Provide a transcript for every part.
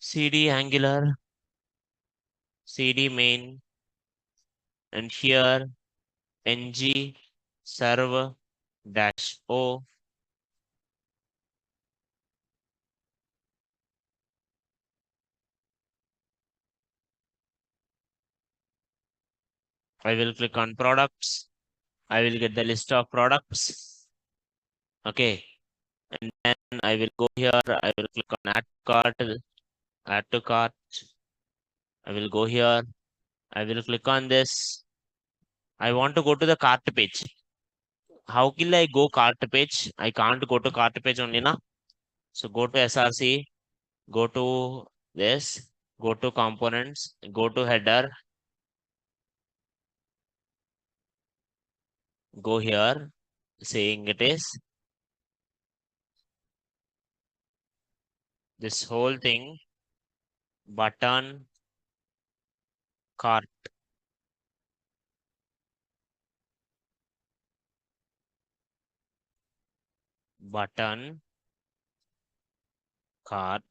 cd angular, cd main, and here ng server dash o. I will click on products. I will get the list of products. Okay. And then I will go here. I will click on add to cart. Add to cart. I will go here. I will click on this. I want to go to the cart page. How will I go cart page? I can't go to cart page only now. So go to SRC, go to this, go to components, go to header, go here, saying it is this whole thing, button, cart, button, cart,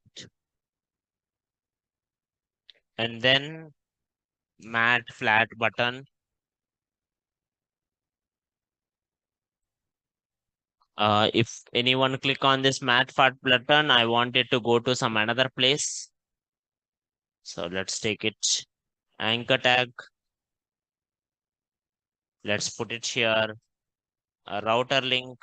and then matte flat button. If anyone click on this matte flat button, I want it to go to some another place. So let's take it anchor tag. Let's put it here. A router link.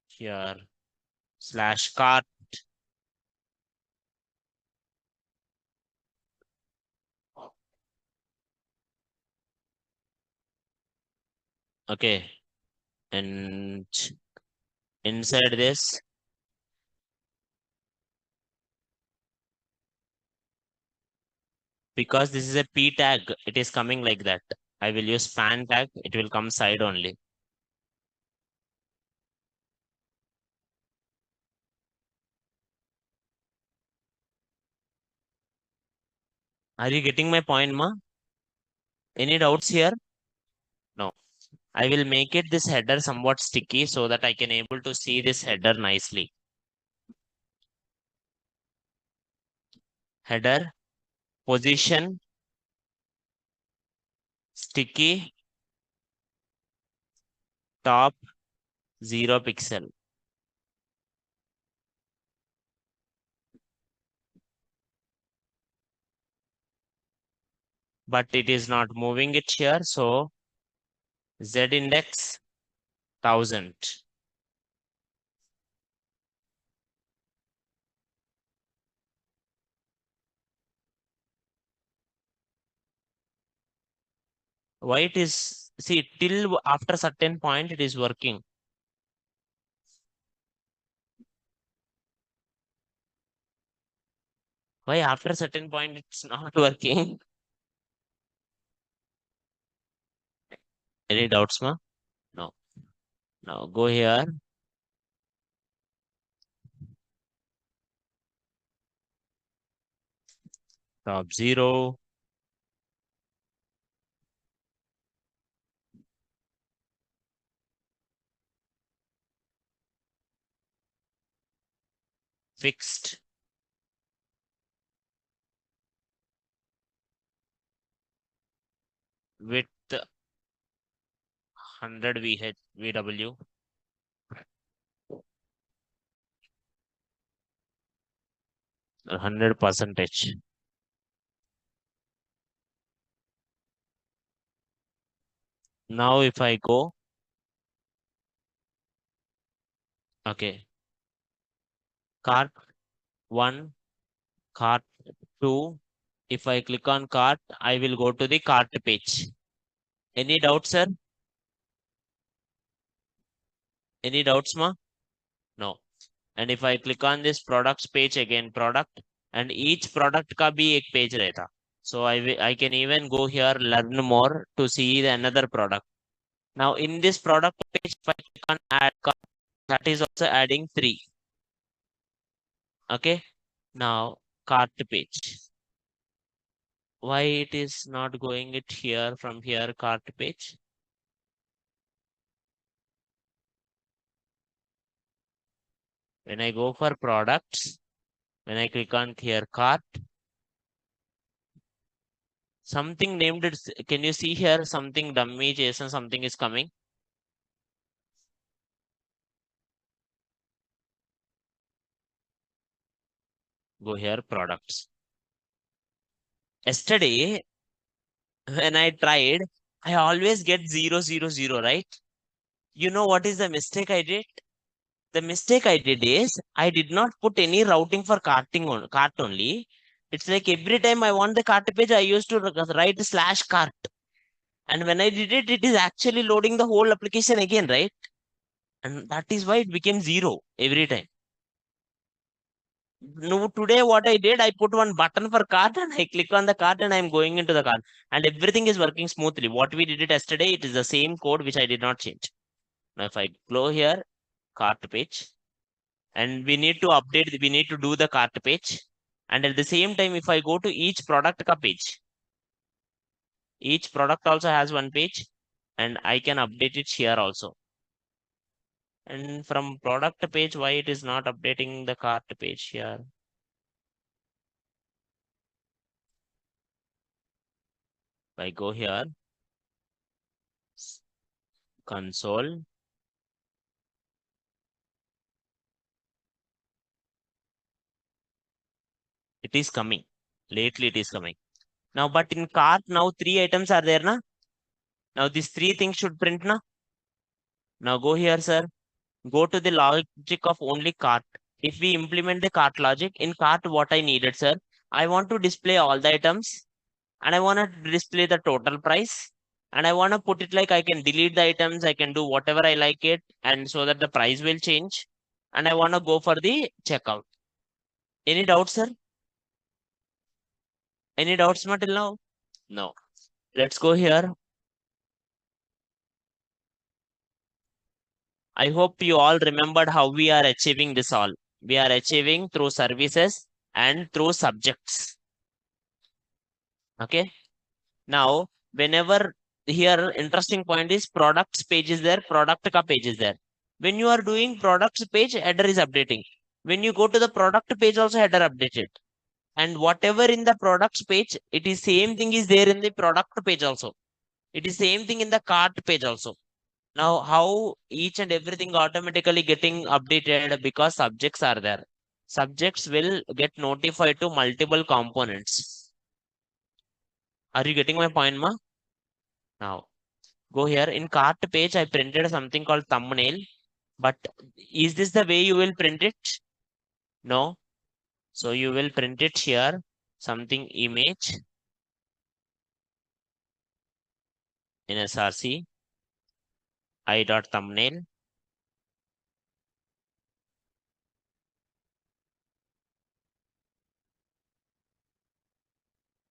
Here slash cart. Okay. And inside this, because this is a p tag, it is coming like that. I will use span tag. It will come side only. Are you getting my point, ma? Any doubts here? No. I will make it this header somewhat sticky so that I can able to see this header nicely. Header, position, sticky, top, 0 pixel. But it is not moving it here. So Z index 1000. Why it is, see, till after certain point it is working. Why after certain point it's not working? Any doubts, ma? No. Now go here. Top 0. Fixed. Width 100 VW. 100 percentage. Now if I go, okay, cart 1, cart 2. If I click on cart, I will go to the cart page. Any doubts, sir? Any doubts, ma? No. And if I click on this products page again, product, and each product का भी एक page रहता. So I can even go here, learn more to see the another product. Now in this product page, if I click on add cart, that is also adding 3. Okay. Now cart page. Why it is not going it here from here cart page? When I go for products, when I click on here cart, something named it. Can you see here something dummy JSON, something is coming? Go here, products. Yesterday, when I tried, I always get 000, right? You know what is the mistake I did? The mistake I did is I did not put any routing for carting on cart only. It's like every time I want the cart page, I used to write slash cart. And when I did it, it is actually loading the whole application again, right? And that is why it became 0 every time. No, today what I did, I put one button for cart and I click on the cart and I'm going into the cart. And everything is working smoothly. What we did it yesterday, it is the same code which I did not change. Now if I go here, cart page, and we need to update, we need to do the cart page. And at the same time, if I go to each product ka page, each product also has one page and I can update it here also. And from product page, why it is not updating the cart page here? If I go here, console, it is coming. Lately it is coming. Now, but in cart, now 3 items are there, na? Now these 3 things should print, na? Now go here, sir. Go to the logic of only cart. If we implement the cart logic, in cart, what I needed, sir, I want to display all the items and I want to display the total price. And I want to put it like I can delete the items, I can do whatever I like it, and so that the price will change. And I want to go for the checkout. Any doubts, sir? Any doubts, ma, till now? No. Let's go here. I hope you all remembered how we are achieving this all. We are achieving through services and through subjects. Okay. Now, whenever here interesting point is products page is there, product ka page is there. When you are doing products page, header is updating. When you go to the product page, also header updated. And whatever in the products page, it is same thing is there in the product page also. It is same thing in the cart page also. Now, how each and everything automatically getting updated because subjects are there. Subjects will get notified to multiple components. Are you getting my point, ma? Now, go here in cart page. I printed something called thumbnail, but is this the way you will print it? No. So you will print it here, something image in src, I dot thumbnail,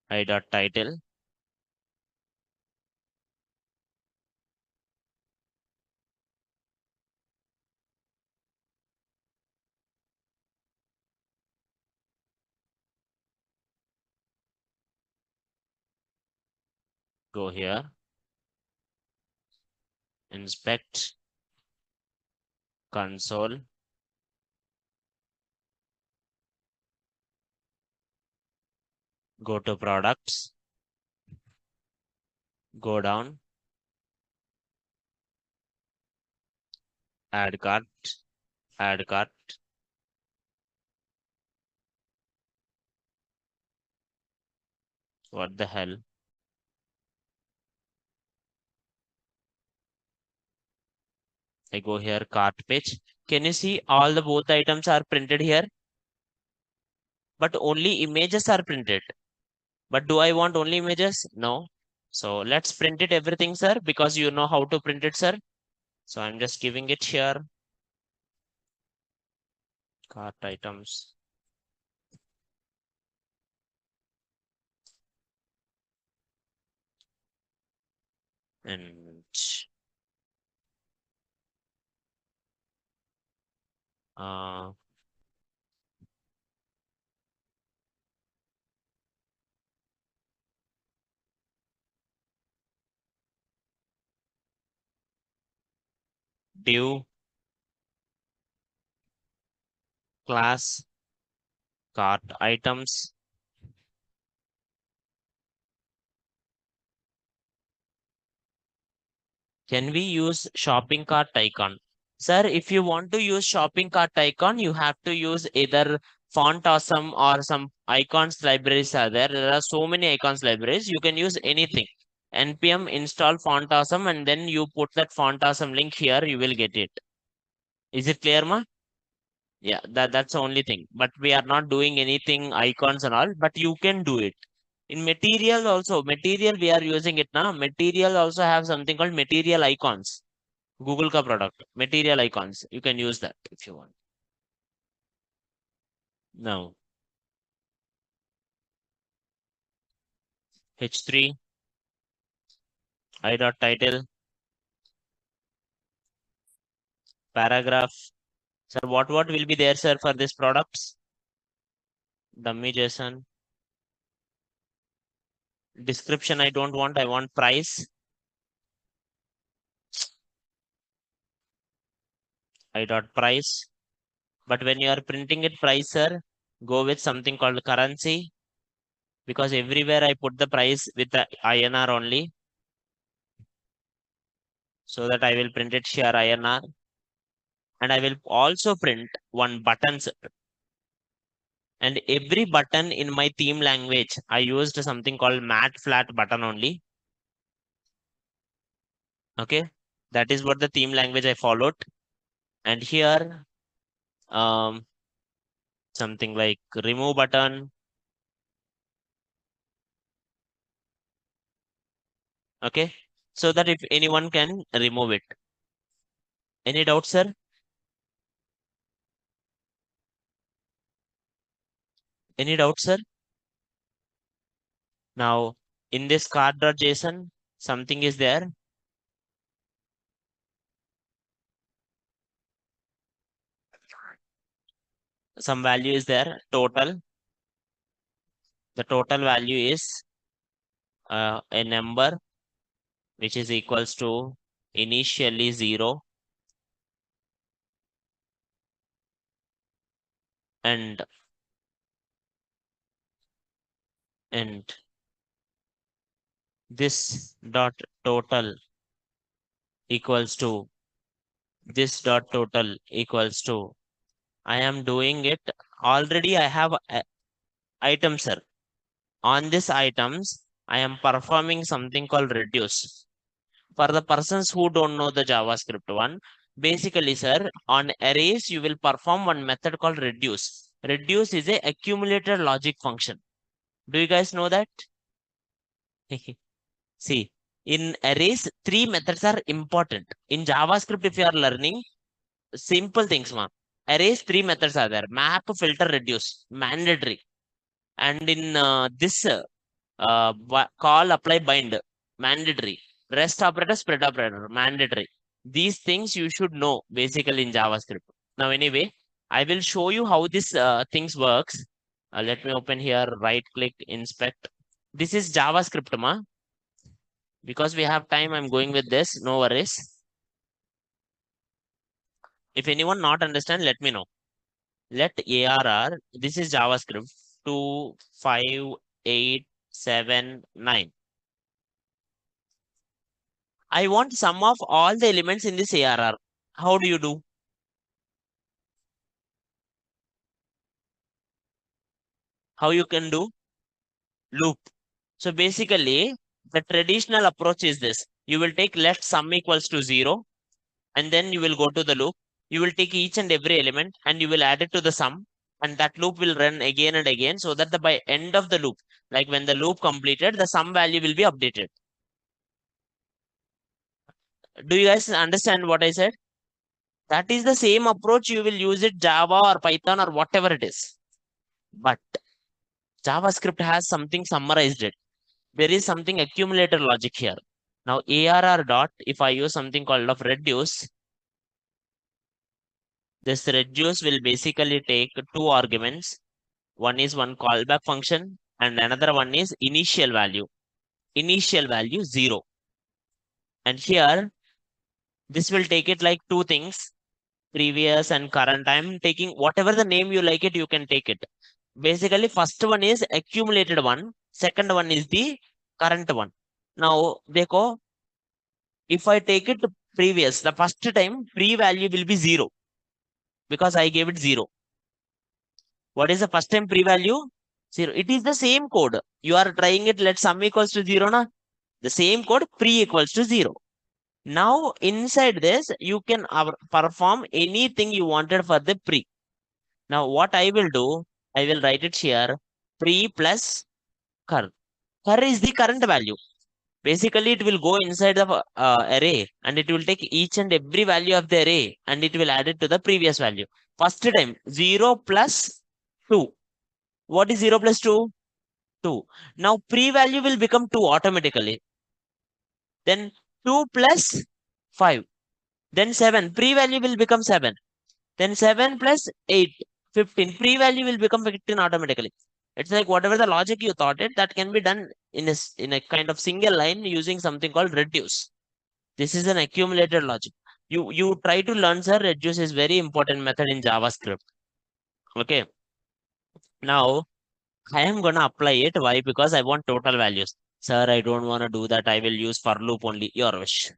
I dot title. Go here, inspect, console, go to products, go down, add cart, add cart. What the hell? I go here, cart page. Can you see all the both items are printed here? But only images are printed. But do I want only images? No. So let's print it everything, sir, because you know how to print it, sir. So I'm just giving it here. Cart items. And uh, div class cart items. Can we use shopping cart icon? Sir, if you want to use shopping cart icon, you have to use either Font Awesome or some icons libraries are there. There are so many icons libraries. You can use anything. npm install Font Awesome and then you put that Font Awesome link here, you will get it. Is it clear, ma? Yeah, that's the only thing. But we are not doing anything icons and all, but you can do it. In material also, material we are using it now. Material also have something called material icons. Google ka product, material icons. You can use that if you want. Now, H3, I dot title, paragraph. Sir, what will be there, sir, for these products? Dummy JSON. Description I don't want, I want price. I dot price. But when you are printing it price, sir, go with something called currency. Because everywhere I put the price with the INR only. So that I will print it here INR. And I will also print one button, sir. And every button in my theme language, I used something called matte flat button only. Okay, that is what the theme language I followed. And here, something like remove button. Okay, so that if anyone can remove it. Any doubt, sir? Any doubt, sir? Now, in this card.json, something is there. Some value is there, total. The total value is a number which is equals to initially 0 and this dot total equals to this dot total equals to I am doing it already. I have items, sir. On this items, I am performing something called reduce. For the persons who don't know the JavaScript one, basically, sir, on arrays, you will perform one method called reduce. Reduce is a accumulated logic function. Do you guys know that? See, in arrays, three methods are important. In JavaScript, if you are learning, simple things, ma. Arrays, three methods are there. Map, filter, reduce. Mandatory. And in this call, apply, bind. Mandatory. Rest operator, spread operator. Mandatory. These things you should know basically in JavaScript. Now, anyway, I will show you how this things works. Let me open here, right click, inspect. This is JavaScript, ma. Because we have time, I'm going with this. No worries. If anyone not understand, let me know. Let ARR, this is JavaScript 25879. I want sum of all the elements in this ARR. How do you do? How you can do? Loop. So basically, the traditional approach is this. You will take let sum equals to 0, and then you will go to the loop. You will take each and every element and you will add it to the sum, and that loop will run again and again, so that the by end of the loop, like when the loop completed, the sum value will be updated. Do you guys understand what I said? That is the same approach. You will use it Java or Python or whatever it is. But JavaScript has something summarized it. There is something accumulator logic here. Now ARR dot, if I use something called of reduce, this reduce will basically take two arguments. One is one callback function and another one is initial value. Initial value 0. And here, this will take it like two things. previous and current. I'm taking whatever the name you like it, you can take it. Basically, first one is accumulated one, second one is the current one. Now, देखो, if I take it previous, the first time pre value will be 0 because I gave it 0. What is the first time pre value? 0. It is the same code. You are trying it, let sum equals to 0, na? The same code pre equals to 0. Now, inside this, you can perform anything you wanted for the pre. Now, what I will do, I will write it here, pre plus cur. Cur is the current value. Basically, it will go inside the array and it will take each and every value of the array and it will add it to the previous value. First time, 0 plus 2. What is 0 plus 2? 2. Now, pre-value will become 2 automatically. Then 2 plus 5. Then 7. Pre-value will become 7. Then 7 plus 8. 15. Pre-value will become 15 automatically. It's like whatever the logic you thought it, that can be done in a kind of single line using something called reduce. This is an accumulated logic. You try to learn, sir. Reduce is very important method in JavaScript. Okay. Now I am gonna apply it. Why? Because I want total values. Sir, I don't want to do that. I will use for loop only. Your wish.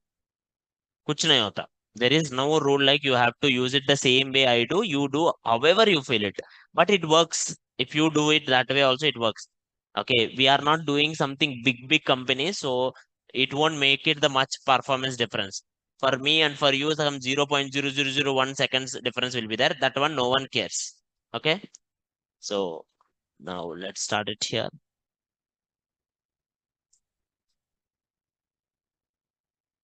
कुछ नहीं होता. There is no rule like you have to use it the same way I do. You do however you feel it. But it works. If you do it that way also, it works. Okay, we are not doing something big company, so it won't make it the much performance difference. For me and for you, some 0.0001 seconds difference will be there. That one no one cares. Okay, so now let's start it here.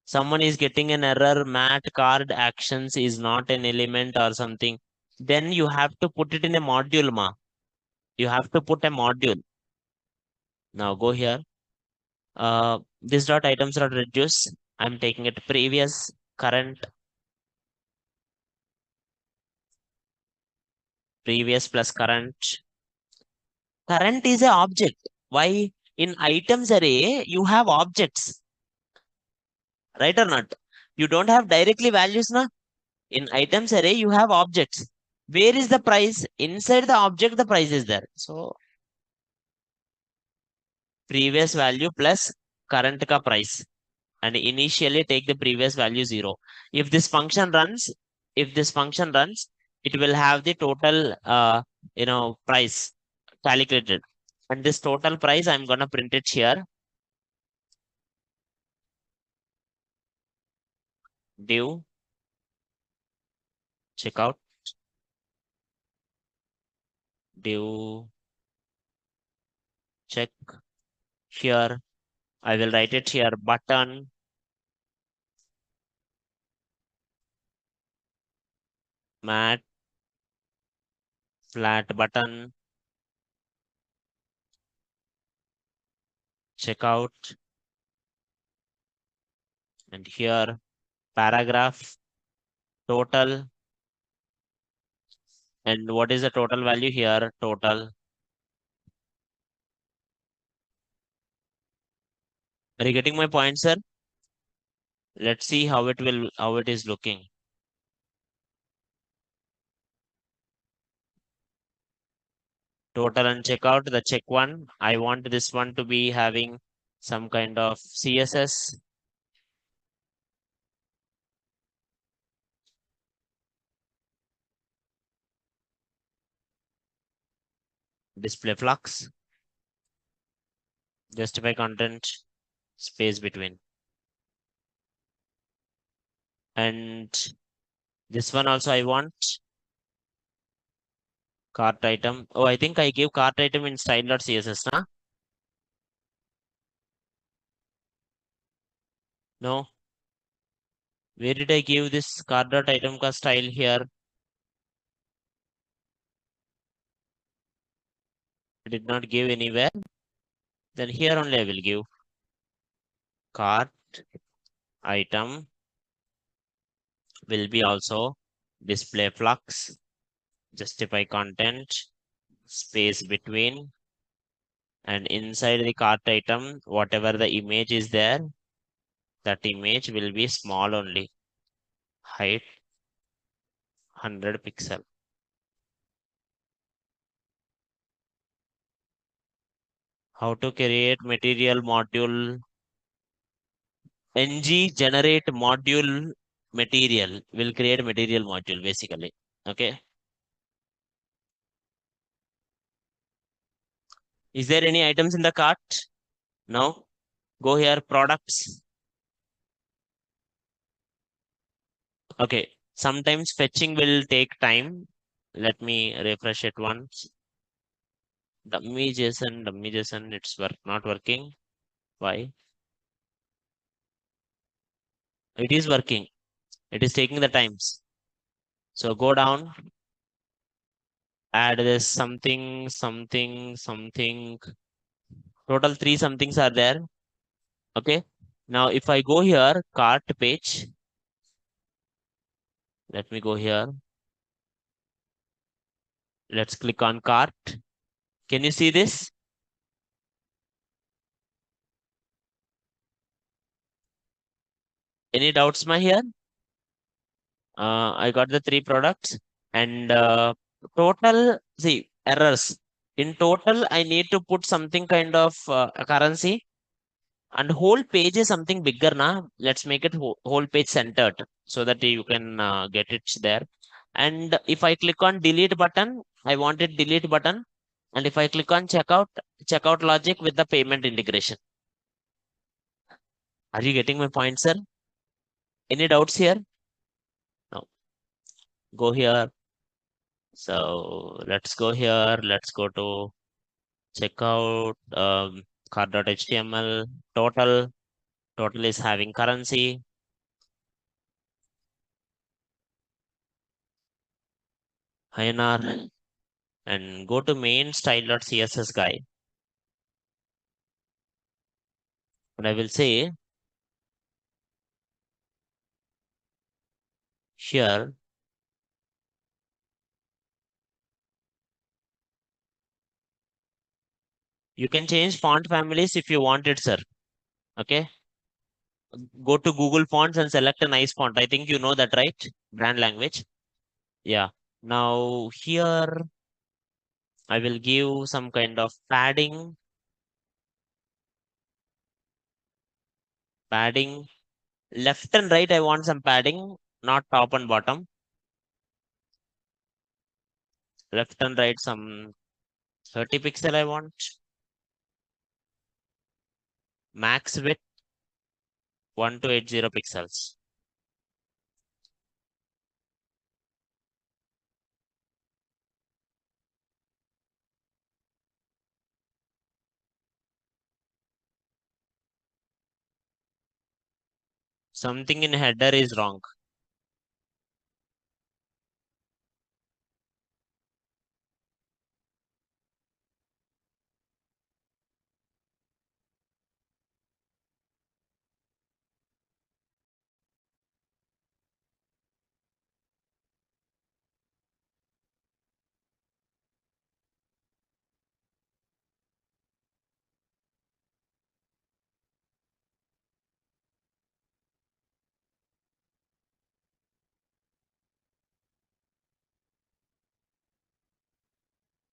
Someone is getting an error, mat card actions is not an element or something. Then you have to put it in a module, ma. You have to put a module. Now go here. This dot items dot reduce. I'm taking it previous, current, previous plus current. Current is a object. Why? In items array, you have objects, right or not? You don't have directly values, na? In items array, you have objects. Where is the price? Inside the object, the price is there. So previous value plus current ka price. And initially take the previous value 0. If this function runs, it will have the total, price calculated. And this total price, I'm gonna print it here. Div checkout, div check here. I will write it here, button mat flat button checkout, and here paragraph total. And what is the total value here? Total. Are you getting my point, sir? Let's see how it is looking. Total and checkout, the check one. I want this one to be having some kind of CSS. Display flux. Justify content, space between. And this one also I want. Cart item. Oh, I think I gave cart item in style.css, na? No. Where did I give this cart.item ka style here? I did not give anywhere. Then here only I will give cart item will be also display flux, justify content, space between, and inside the cart item, whatever the image is there, that image will be small only. Height 100 pixel. How to create material module? ng generate module material will create material module basically. Okay. Is there any items in the cart? No. Go here, products. Okay. Sometimes fetching will take time. Let me refresh it once. Dummy JSON, it's not working. Why? It is working. It is taking the times. So go down, add this something, something, something. Total 3 somethings are there. Okay. Now if I go here, cart page, let me go here. Let's click on cart. Can you see this? Any doubts, my here? I got the 3 products and total, see, errors. In total, I need to put something kind of a currency and whole page is something bigger now. Let's make it whole page centered so that you can get it there. And if I click on delete button, I want it delete button. And if I click on checkout logic with the payment integration. Are you getting my point, sir? Any doubts here? No. Go here. So let's go here. Let's go to checkout card.html total. Total is having currency. INR and go to main style.css guy. And I will say here you can change font families if you want it, sir. Okay. Go to Google Fonts and select a nice font. I think you know that, right? Brand language. Yeah. Now here I will give some kind of padding. Padding. Left and right, I want some padding, not top and bottom. Left and right, some 30 pixel I want. Max width 1280 pixels. Something in header is wrong.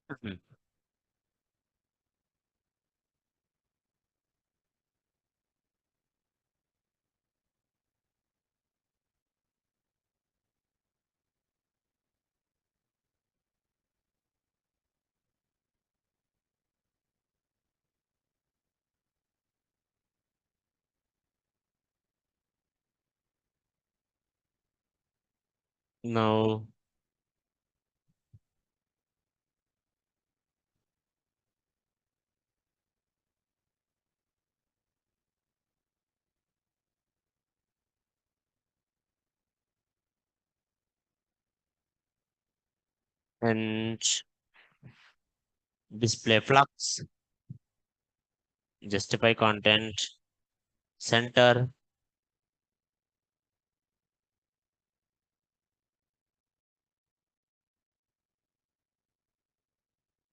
Mhm. Now, and display flux, justify content, center,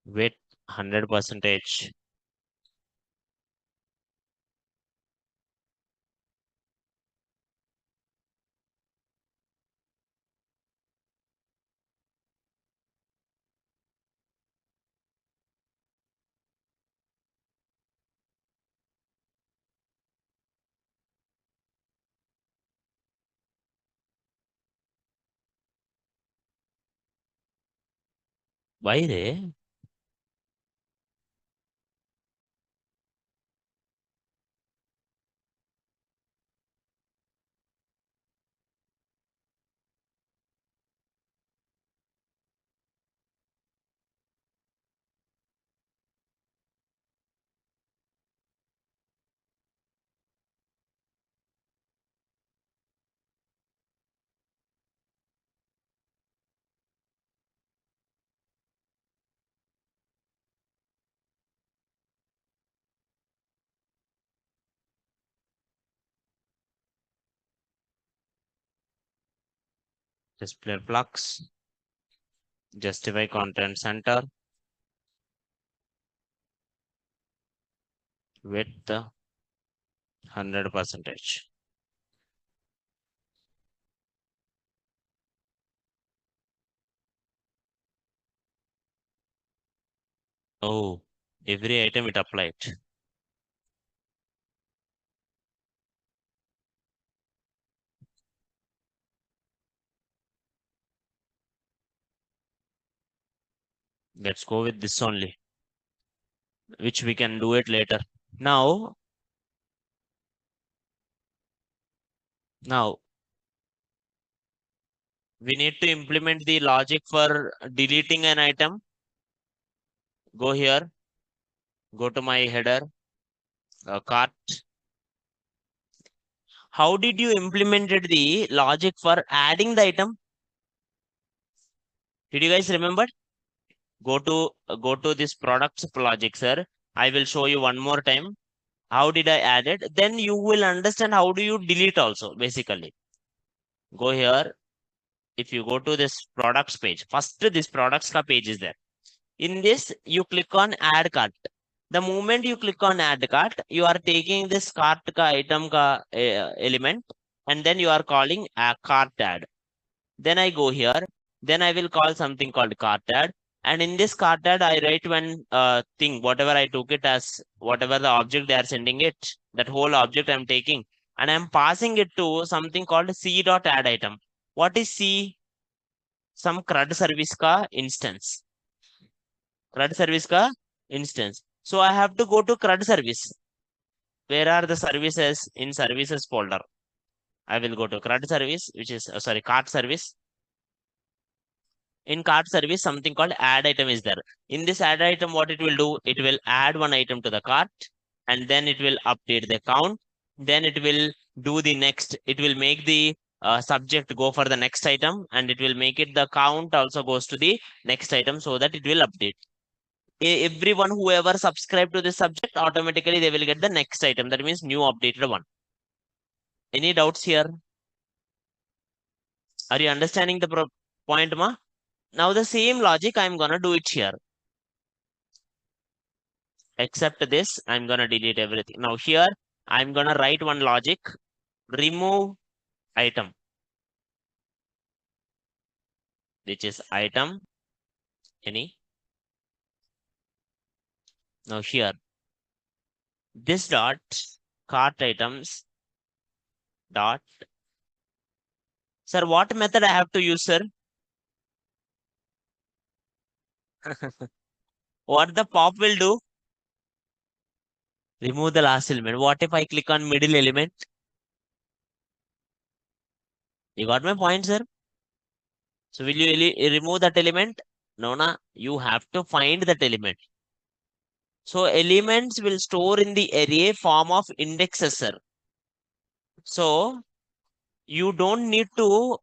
width 100 percentage. Why re? Display blocks. Justify content center. Width 100%. Oh, every item it applied. Let's go with this only, which we can do it later. Now we need to implement the logic for deleting an item. Go here, go to my header, cart. How did you implemented the logic for adding the item? Did you guys remember? Go to this products logic, sir. I will show you one more time. How did I add it? Then you will understand how do you delete also, basically. Go here. If you go to this products page, first this products ka page is there. In this, you click on add cart. The moment you click on add cart, you are taking this cart ka item ka element, and then you are calling a cart add. Then I go here, then I will call something called cart add. And in this cart add, I write one thing, whatever I took it as, whatever the object they are sending it, that whole object I'm taking, and I'm passing it to something called c dot add item. What is C? Some CRUD service ka instance. CRUD service ka instance. So I have to go to CRUD service. Where are the services? In services folder. I will go to CRUD service, which is, sorry, cart service. In cart service, something called add item is there. In this add item, what it will do, it will add one item to the cart, and then it will update the count. Then it will do the next, it will make the subject go for the next item, and it will make it the count also goes to the next item, so that it will update. Everyone whoever subscribe to this subject, automatically they will get the next item. That means new updated one. Any doubts here? Are you understanding the point, ma? Now the same logic I'm gonna do it here. Except this, I'm gonna delete everything. Now here, I'm gonna write one logic, remove item, which is item, any. Now here, this dot, cart items, dot. Sir, what method I have to use, sir? What the pop will do? Remove the last element. What if I click on middle element? You got my point, sir? So will you remove that element? No, na. You have to find that element. So elements will store in the array form of indexes, sir. So you don't need to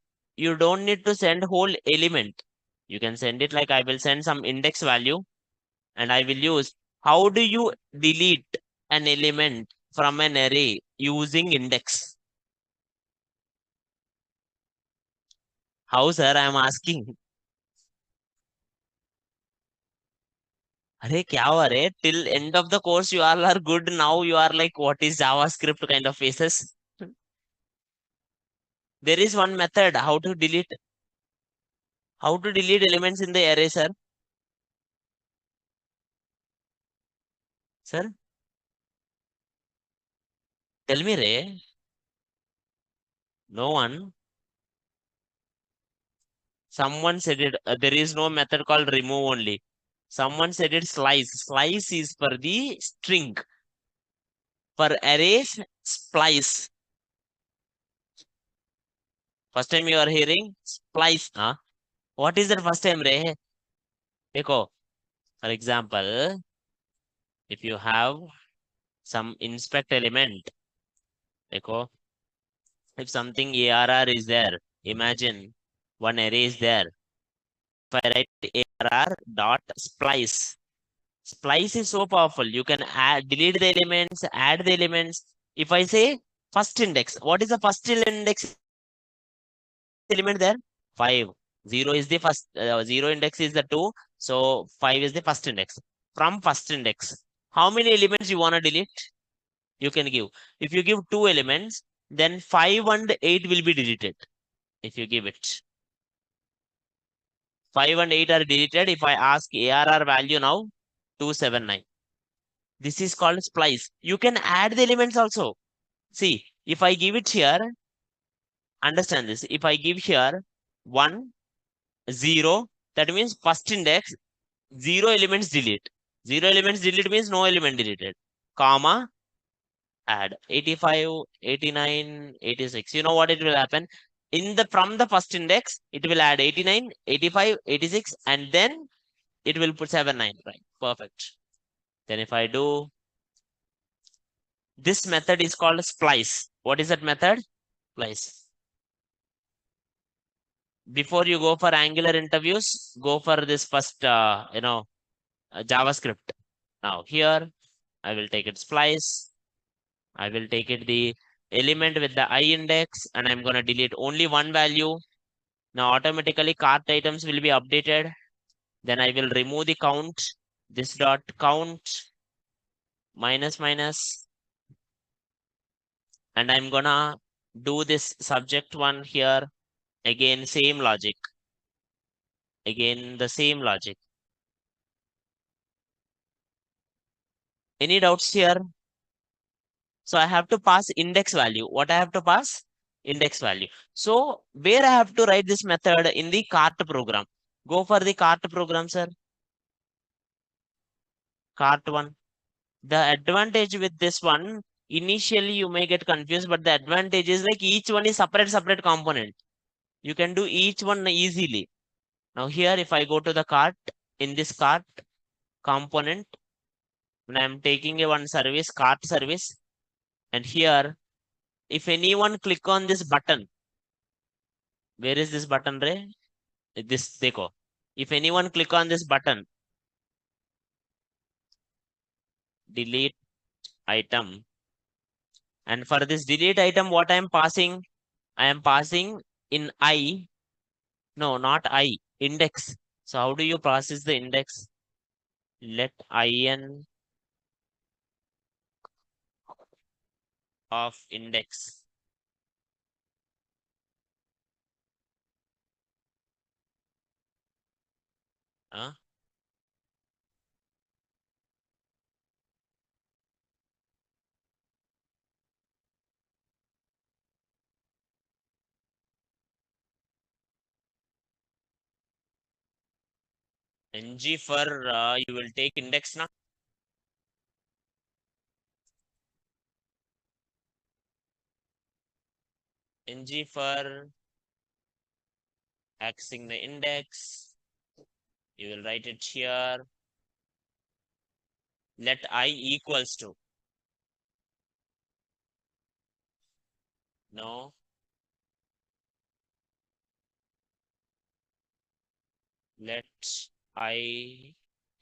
send whole element. You can send it like I will send some index value, and I will use. How do you delete an element from an array using index? How, sir? I am asking. Arey, kya hua re? Till end of the course, you all are good. Now you are like, what is JavaScript kind of faces? There is one method how to delete elements in the array, sir. Sir, tell me, Ray. No one. Someone said it, there is no method called remove only. Someone said it slice. Slice is for the string. For arrays, splice. First time you are hearing splice. Huh? What is that first time, Re? Dekho, for example, if you have some inspect element, dekho, if something ARR is there, imagine one array is there. If I write ARR dot splice, splice is so powerful. You can add, delete the elements, add the elements. If I say first index, what is the first index element there? 5. 0 is the first, 0 index is the 2. So 5 is the first index. From first index, how many elements you want to delete? You can give. If you give 2 elements, then 5 and 8 will be deleted. If you give it. 5 and 8 are deleted. If I ask ARR value now, 279. This is called splice. You can add the elements also. See, if I give it here, understand this. If I give here 1, 0, that means first index, 0 elements delete. 0 elements delete means no element deleted. Comma, add 85, 89, 86. You know what it will happen? From the first index, it will add 89, 85, 86, and then it will put 79, right? Perfect. Then if I do, this method is called splice. What is that method? Splice. Before you go for Angular interviews, go for this first, JavaScript. Now here, I will take it splice. I will take it the element with the I index, and I'm going to delete only one value. Now automatically cart items will be updated. Then I will remove the count. This dot count minus minus. And I'm gonna do this subject one here. Again, same logic. Again, the same logic. Any doubts here? So I have to pass index value. What I have to pass? Index value. So where I have to write this method in the cart program? Go for the cart program, sir. Cart one. The advantage with this one, initially you may get confused, but the advantage is like each one is separate component. You can do each one easily. Now here, if I go to the cart, in this cart component, when I'm taking a one service, cart service, and here, if anyone click on this button, where is this button, Ray? This, dekho. If anyone click on this button, delete item, and for this delete item, what I am passing? I am passing in I. No, not I, index. So how do you process the index? Let in of index. Huh? Ng for you will take index now. Ng for accessing the index. You will write it here. Let I equals to. No. Let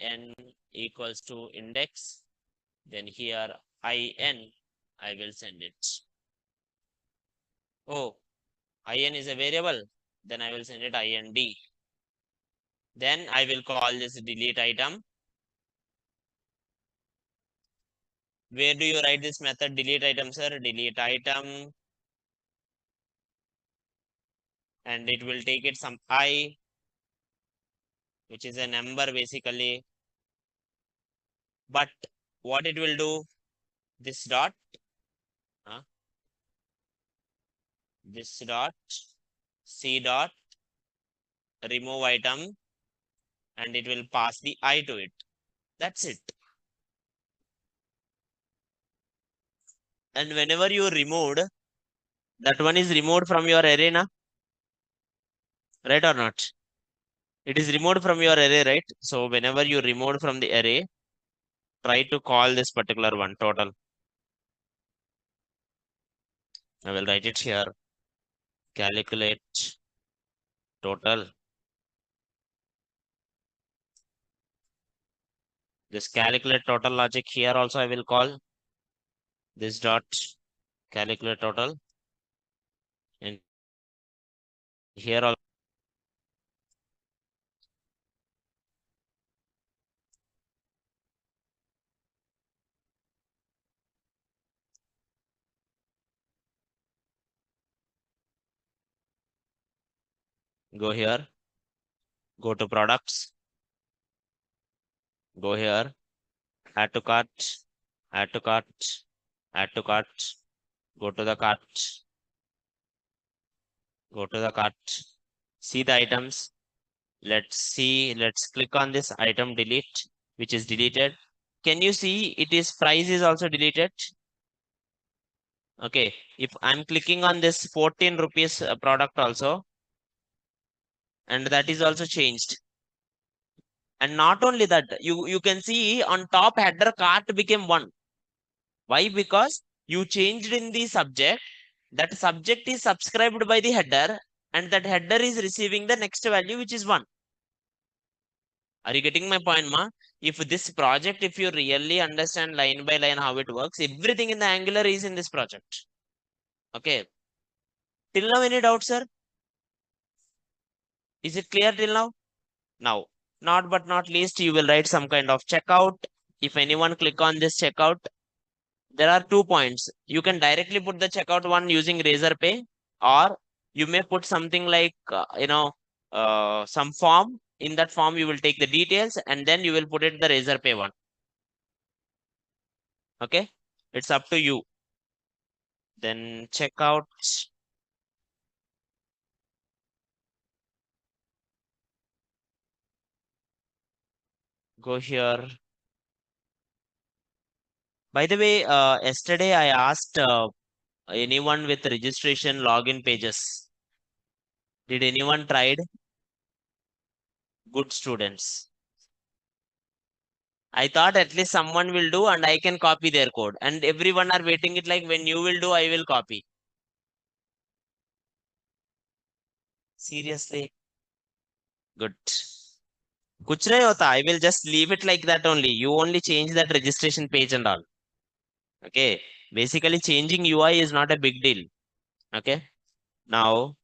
in equals to index. Then here in, I will send it. Oh, in is a variable. Then I will send it ind. Then I will call this delete item. Where do you write this method delete item, sir? Delete item. And it will take it some I, which is a number basically. But what it will do, this dot, this dot, C dot, remove item and it will pass the I to it. That's it. And whenever you removed, that one is removed from your array, na? Right or not? It is removed from your array, right? So whenever you remove from the array, try to call this particular one total. I will write it here. Calculate total. This calculate total logic here also I will call this dot calculate total. And here also go here, go to products, go here, add to cart, add to cart, add to cart, go to the cart, go to the cart, see the items. Let's see, let's click on this item delete, which is deleted. Can you see it is price is also deleted? Okay, if I'm clicking on this 14 rupees product also, and that is also changed. And not only that, you can see on top header cart became 1. Why? Because you changed in the subject. That subject is subscribed by the header, and that header is receiving the next value, which is 1. Are you getting my point, ma? If this project, if you really understand line by line how it works, everything in the Angular is in this project. Okay. Till now, any doubts, sir? Is it clear till now? Now, not but not least, you will write some kind of checkout. If anyone click on this checkout, there are 2 points. You can directly put the checkout one using Razorpay, or you may put something like, some form. In that form, you will take the details and then you will put it the Razorpay one. Okay. It's up to you. Then checkout. Go here. By the way, yesterday I asked anyone with registration login pages. Did anyone tried? Good students. I thought at least someone will do and I can copy their code. And everyone are waiting it like when you will do, I will copy. Seriously. Good. Kuch nahi hota. I will just leave it like that only. You only change that registration page and all. Okay. Basically changing UI is not a big deal. Okay. Now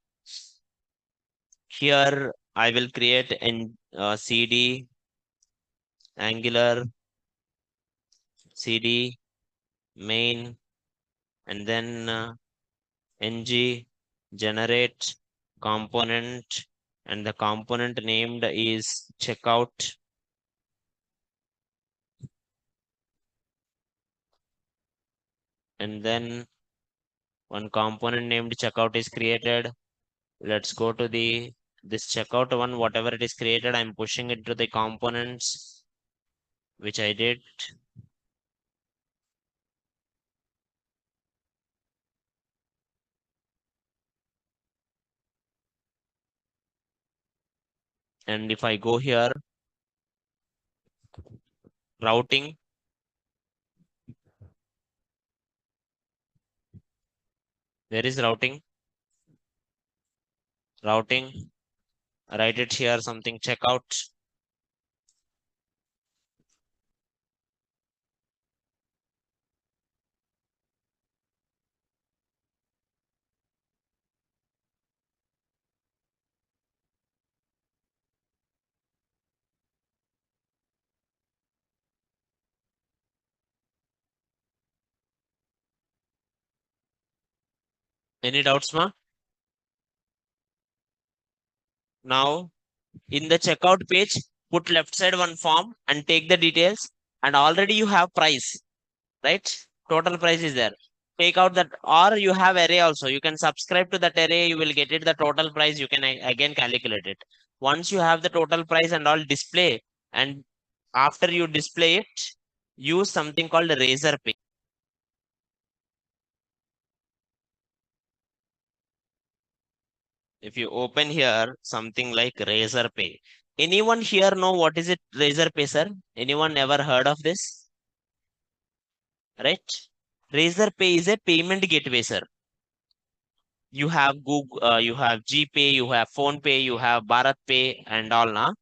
here I will create an CD Angular CD main and then ng generate component, and the component named is checkout. And then one component named checkout is created. Let's go to this checkout one, whatever it is created, I'm pushing it to the components, which I did. And if I go here, routing, where is routing? Routing, write it here, something checkout. Any doubts, ma? Now, in the checkout page, put left side one form and take the details. And already you have price, right? Total price is there. take out that, or you have array also. You can subscribe to that array. You will get it the total price. You can again calculate it. Once you have the total price and all display, and after you display it, use something called Razorpay. If you open here something like Razorpay, anyone here know what is it, Razorpay, sir? Anyone ever heard of this? Right? Razorpay is a payment gateway, sir. You have Google, you have GPay, you have PhonePe, you have Bharat Pay, and all now.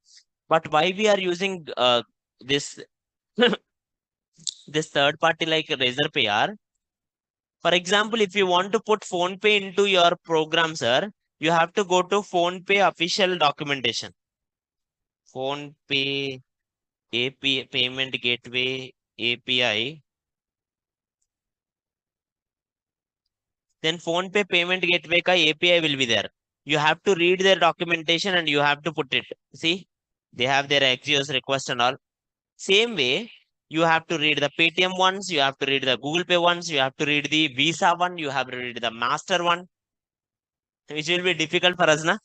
But why we are using this this third party like Razorpay are? For example, if you want to put PhonePe into your program, sir, you have to go to PhonePe official documentation. PhonePe API payment gateway API. Then PhonePe payment gateway ka API will be there. You have to read their documentation and you have to put it. See, they have their Axios request and all. Same way, you have to read the Paytm ones, you have to read the Google Pay ones, you have to read the Visa one, you have to read the Master one, which will be difficult for us, na?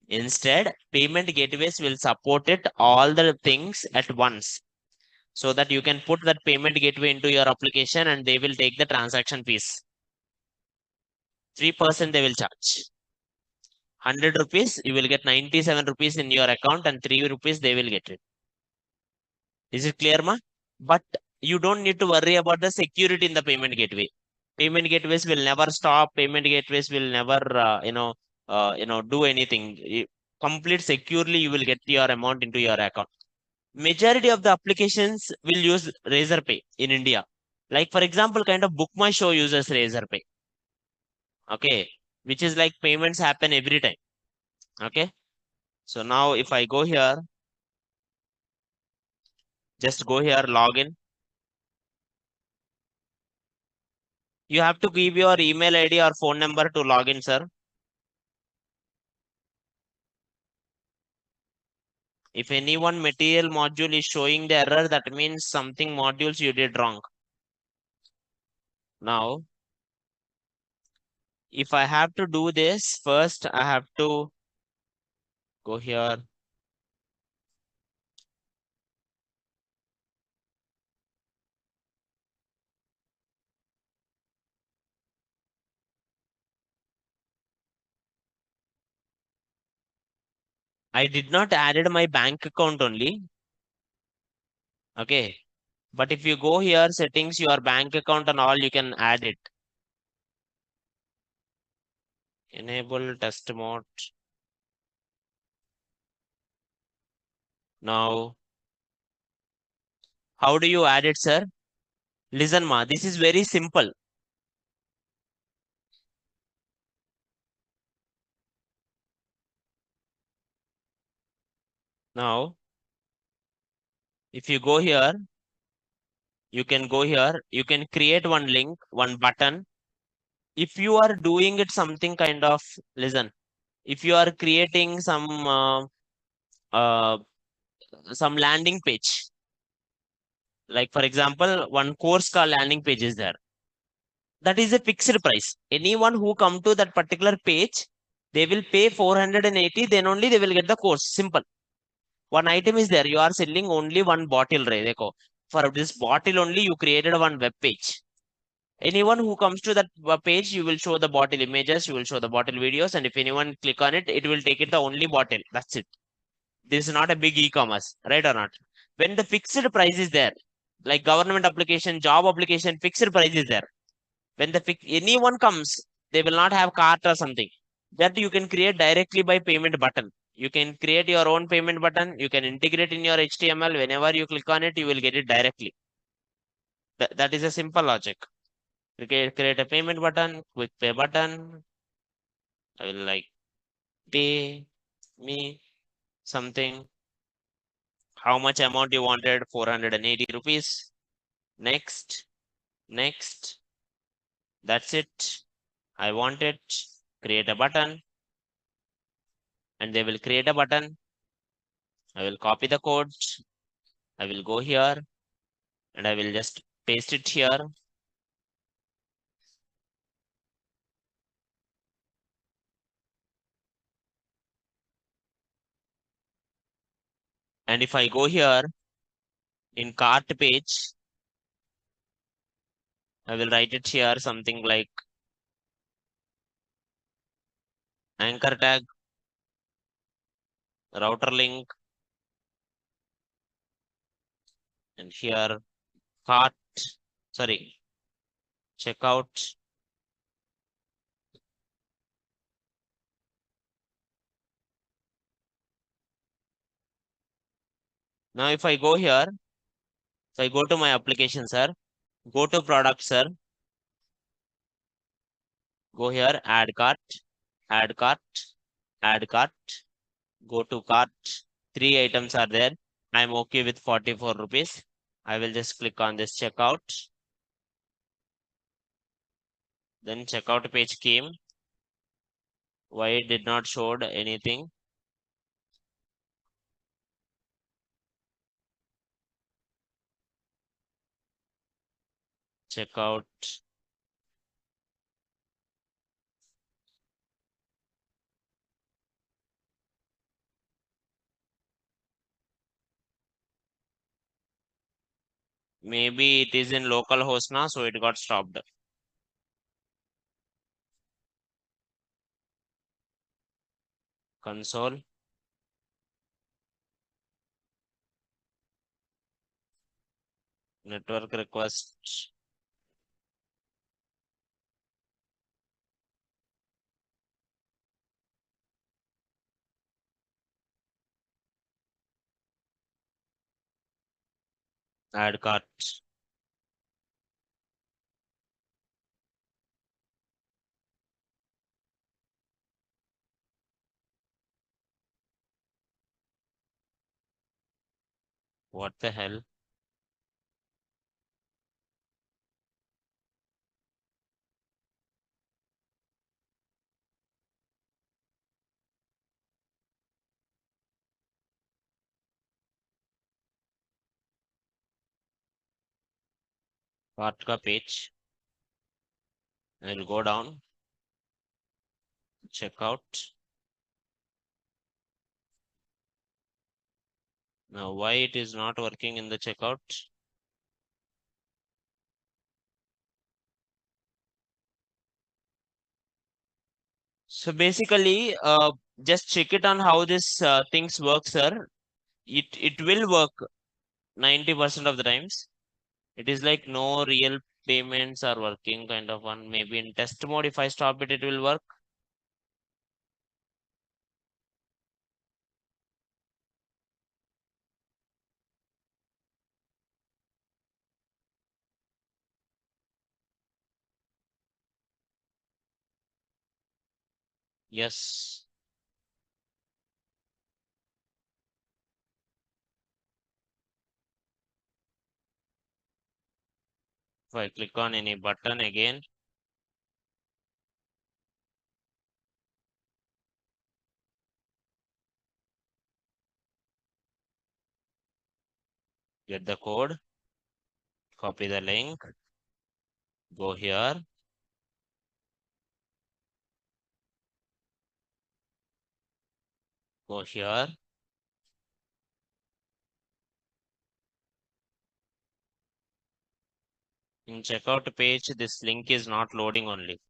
Instead, payment gateways will support it all the things at once, so that you can put that payment gateway into your application and they will take the transaction fees. 3% they will charge. 100 rupees, you will get 97 rupees in your account and 3 rupees they will get it. Is it clear, ma? But you don't need to worry about the security in the payment gateway. Payment gateways will never stop. Payment gateways will never, do anything. Complete securely, you will get your amount into your account. Majority of the applications will use Razorpay in India. Like for example, kind of Book My Show uses Razorpay. Okay, which is like payments happen every time. Okay, so now if I go here, just go here, login. You have to give your email ID or phone number to log in, sir. If any one material module is showing the error, that means something modules you did wrong. Now, if I have to do this, first I have to go here. I did not added my bank account only. Okay. But if you go here, settings, your bank account and all, you can add it. Enable test mode. Now, how do you add it, sir? Listen, ma, this is very simple. Now, if you go here, you can go here, you can create one link, one button. If you are doing it something kind of, listen, if you are creating uh, some landing page, like for example, one course called landing page is there. That is a fixed price. Anyone who come to that particular page, they will pay 480, then only they will get the course. Simple. One item is there. You are selling only one bottle, right? For this bottle only, you created one web page. Anyone who comes to that page, you will show the bottle images, you will show the bottle videos, and if anyone click on it, it will take it the only bottle. That's it. This is not a big e-commerce, right or not? When the fixed price is there, like government application, job application, fixed price is there. When anyone comes, they will not have cart or something. That you can create directly by payment button. You can create your own payment button. You can integrate in your HTML. Whenever you click on it, you will get it directly. That is a simple logic. Create a payment button, quick pay button. I will like pay me something. How much amount you wanted? 480 rupees. Next, next. That's it. I want it. Create a button. And they will create a button. I will copy the code. I will go here and I will just paste it here. And if I go here in cart page, I will write it here something like anchor tag, router link, and here cart, sorry, checkout. Now if I go here, so I go to my application, sir, go to product, sir, go here, add cart, add cart, add cart, go to cart. 3 items are there. I'm okay with 44 rupees. I will just click on this checkout. Then checkout page came. Why it did not showed anything? Checkout. Maybe it is in localhost now, so it got stopped. Console. Network request. Add cart. What the hell? Cart ka page. I will go down. Checkout. Now why it is not working in the checkout? So basically, just check it on how this things work, sir. It will work 90% of the times. It is like no real payments are working kind of one. Maybe in test mode, if I stop it, it will work. Yes. If I click on any button again, get the code, copy the link, go here, go here. In checkout page, this link is not loading only.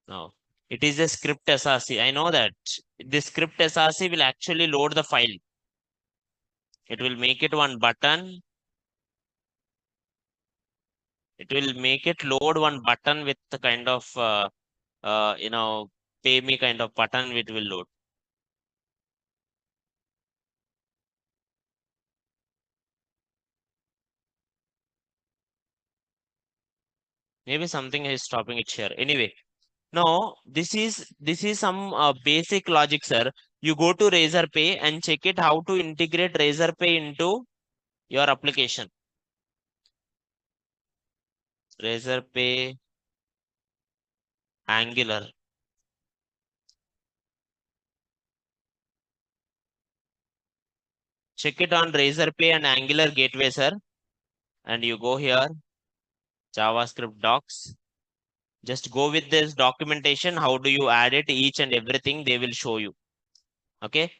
No, it is a script SRC. I know that this script SRC will actually load the file. It will make it one button. It will make it load one button with the kind of, you know, pay me kind of button it will load. Maybe something is stopping it here. Anyway, no, this is some basic logic, sir. You go to Razorpay and check it how to integrate Razorpay into your application. Razorpay Angular. Check it on Razorpay and Angular gateway, sir. And you go here, JavaScript docs. Just go with this documentation. How do you add it? Each and everything they will show you. Okay.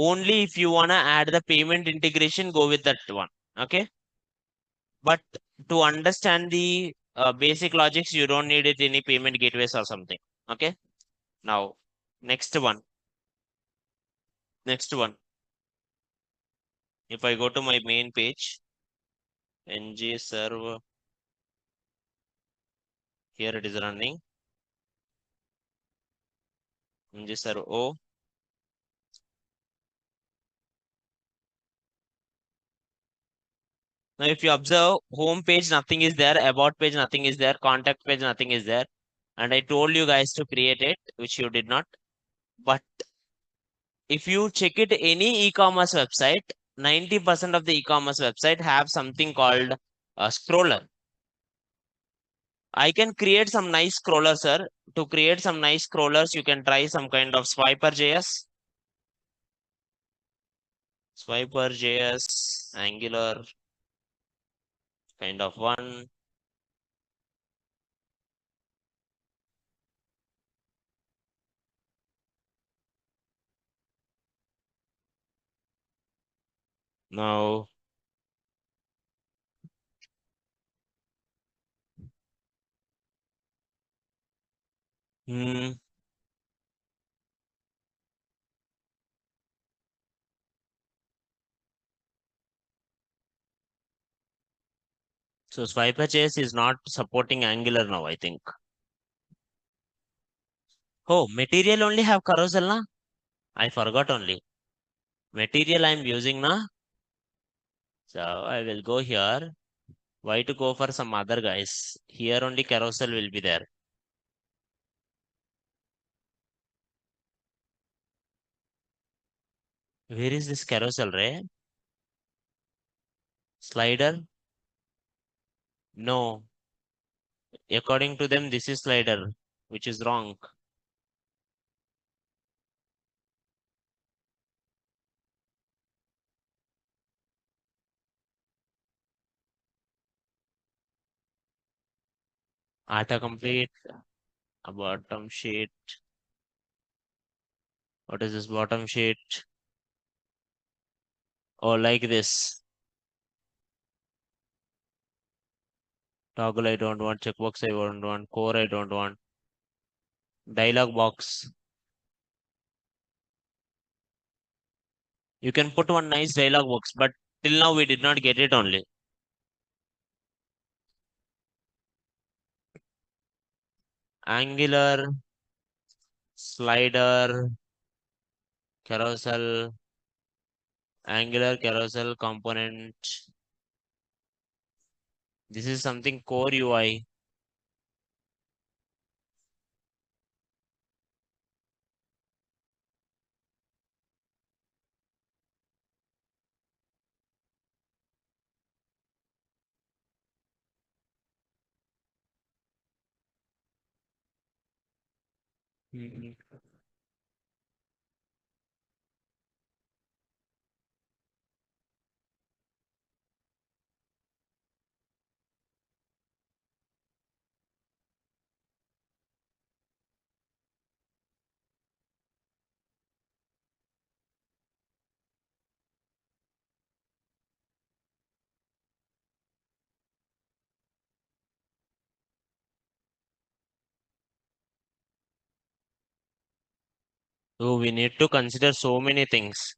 only if you wanna add the payment integration, go with that one. Okay. But to understand the basic logics, you don't need it any payment gateways or something. Okay. Now, next one. Next one. If I go to my main page, ng serve, here it is running. ng serve o. Now, if you observe, home page, nothing is there. About page, nothing is there. Contact page, nothing is there. And I told you guys to create it, which you did not. But if you check it, any e-commerce website, 90% of the e-commerce website have something called a scroller. I can create some nice scrollers, sir. To create some nice scrollers, you can try some kind of Swiper.js. Swiper.js, Angular, kind of one. Now, hmm, so Swiper.js is not supporting Angular now, I think. Oh, material only have carousel na? I forgot only. Material I'm using na. So I will go here. Why to go for some other guys? Here only carousel will be there. Where is this carousel, Ray? Slider? No. According to them, this is slider, which is wrong. Autocomplete, a bottom sheet. What is this bottom sheet? Oh, like this. Toggle I don't want, checkbox I don't want, core I don't want. Dialog box. You can put one nice dialog box, but till now we did not get it only. Angular, slider, carousel, Angular carousel component. This is something core UI. Mhm. So we need to consider so many things.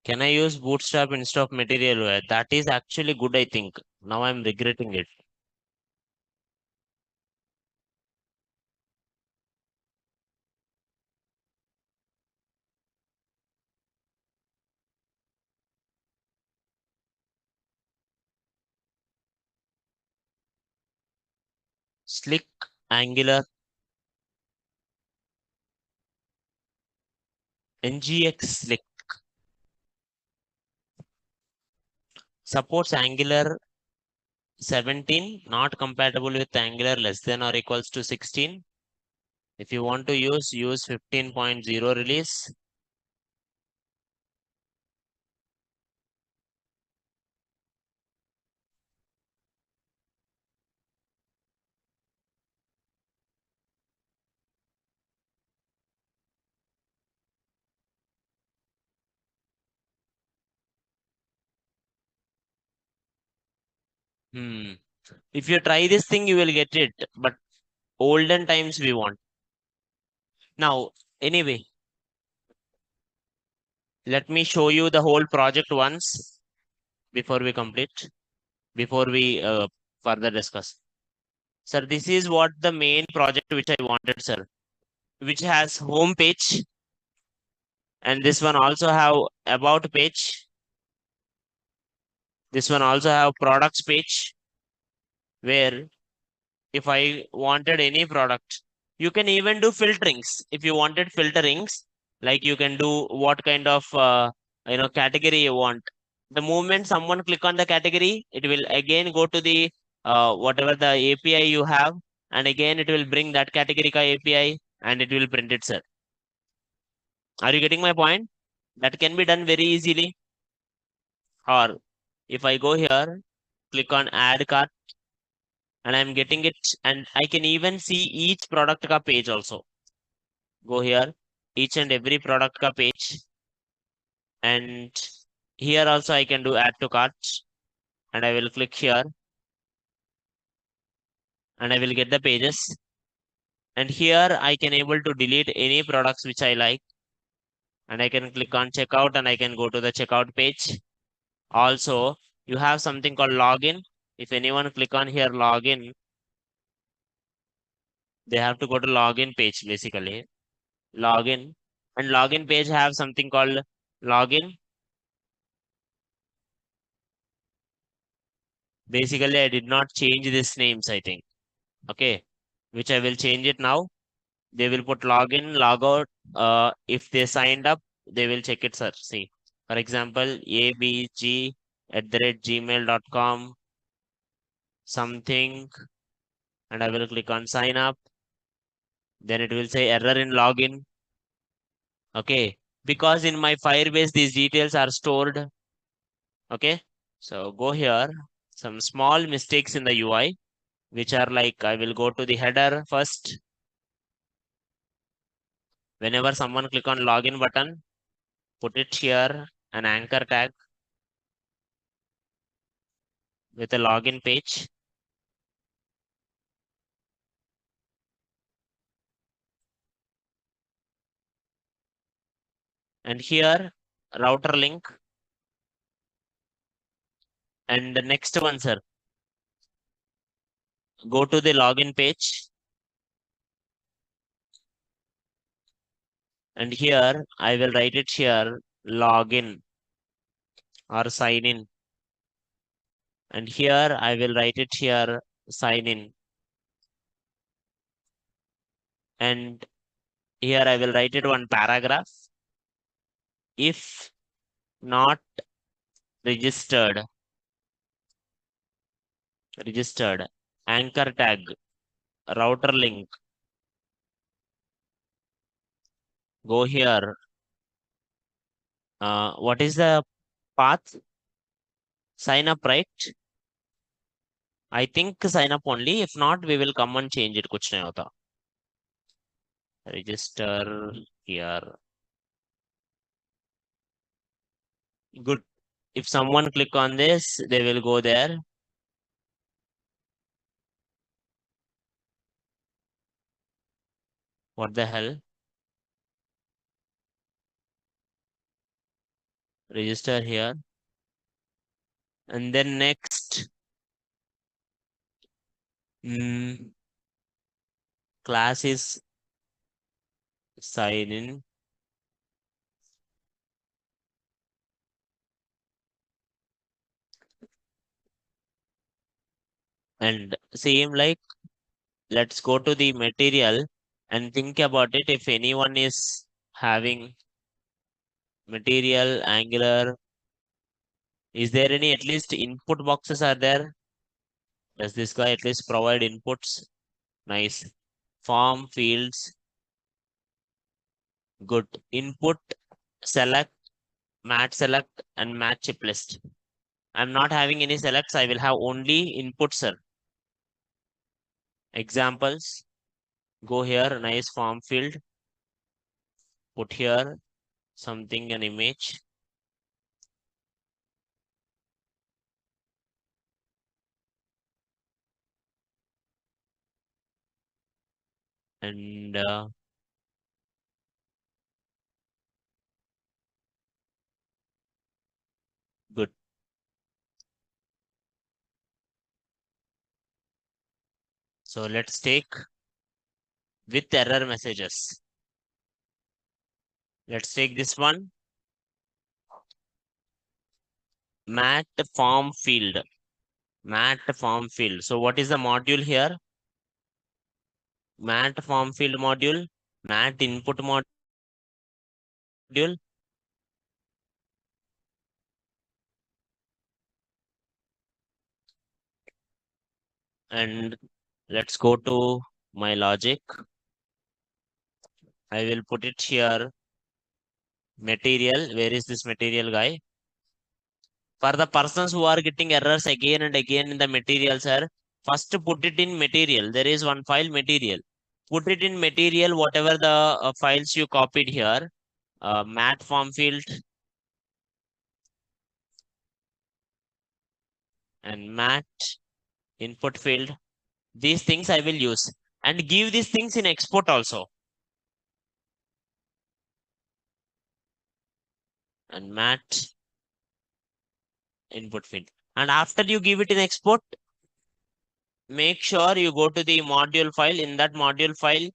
Can I use Bootstrap instead of Materialware? That is actually good, I think. Now I'm regretting it. Slick, Angular, NGX Slick supports Angular 17, not compatible with Angular less than or equals to 16. If you want to use 15.0 release. If you try this thing, you will get it. But olden times we want. Now, anyway, let me show you the whole project once before we complete, before we further discuss. Sir, this is what the main project which I wanted, sir, which has home page, and this one also have about page. This one also have products page, where if I wanted any product, you can even do filterings. If you wanted filterings, like you can do what kind of category you want. The moment someone click on the category, it will again go to the whatever the API you have, and again it will bring that category ka API and it will print it, sir. Are you getting my point? That can be done very easily. Or if I go here, click on add cart, and I'm getting it, and I can even see each product ka page also. Go here, each and every product ka page, and here also I can do add to cart, and I will click here, and I will get the pages. And here I can able to delete any products which I like, and I can click on checkout, and I can go to the checkout page. Also, you have something called login. If anyone click on here login, they have to go to login page basically. Login, and login page have something called login. Basically, I did not change these names, I think. Okay, which I will change it now. They will put login, logout. If they signed up, they will check it, sir. See, for example, abg@gmail.com something, and I will click on sign up. Then it will say error in login. Okay, because in my Firebase these details are stored. Okay, so go here. Some small mistakes in the UI, which are like I will go to the header first. Whenever someone click on login button, put it here an anchor tag with a login page. And here router link. And the next one, sir, go to the login page. And here I will write it here login or sign in. And here I will write it here sign in. And here I will write it one paragraph. If not registered, anchor tag, router link, go here. What is the path? Sign up, right? I think sign up only. If not, we will come and change it. कुछ नहीं होता. Register here. Good. If someone click on this, they will go there. What the hell? Register here. And then next, class is sign in. And same like, let's go to the material and think about it. If anyone is having material, Angular, is there any at least input boxes are there? Does this guy at least provide inputs? Nice. Form fields. Good. Input, select, match select, and match chip list. I'm not having any selects. I will have only inputs, sir. Examples. Go here. Nice form field. Put here something, an image. and good. So let's take with error messages. Let's take this one. Mat form field. Mat form field. So what is the module here? Mat form field module. Mat input module. And let's go to my logic. I will put it here. Material. Where is this material guy? For the persons who are getting errors again and again in the material, sir, first put it in material. There is one file material. Put it in material, whatever the files you copied here. Mat form field and mat input field. These things I will use and give these things in export also. And mat input field. And after you give it in export, make sure you go to the module file. In that module file,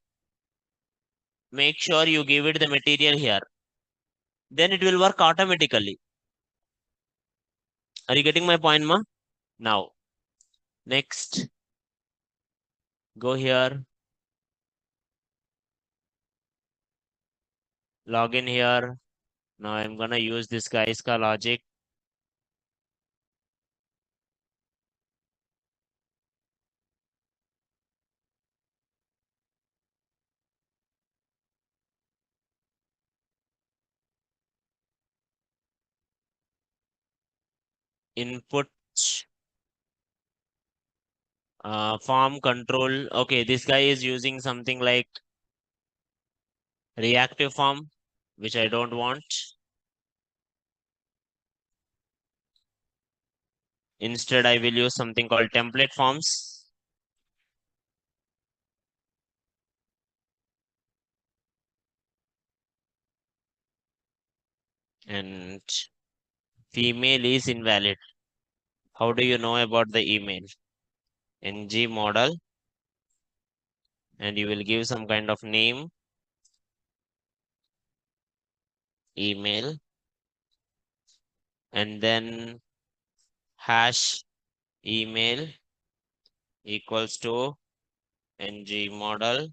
make sure you give it the material here. Then it will work automatically. Are you getting my point, ma? Now, next, go here, log in here. Now I'm gonna use this guy's ka logic. Input form control. Okay, this guy is using something like reactive form, which I don't want. Instead, I will use something called template forms. And female is invalid. How do you know about the email? ng model, and you will give some kind of name, email, and then hash email equals to ng model.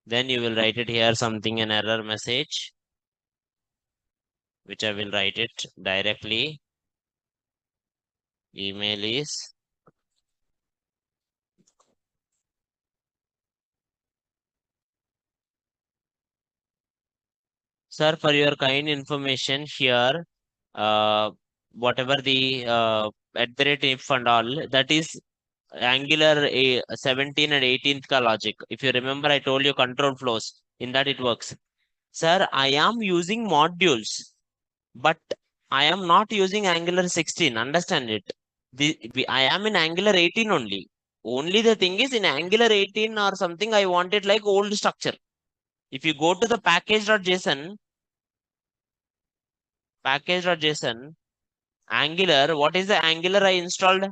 Then you will write it here something an error message, which I will write it directly. Email is sir, for your kind information here, whatever the at the rate if and all, that is Angular 17 and 18th ka logic. If you remember, I told you control flows. In that it works. Sir, I am using modules, but I am not using Angular 16. Understand it. I am in Angular 18 only. Only the thing is in Angular 18 or something, I want it like old structure. If you go to the package.json, Angular, what is the Angular I installed?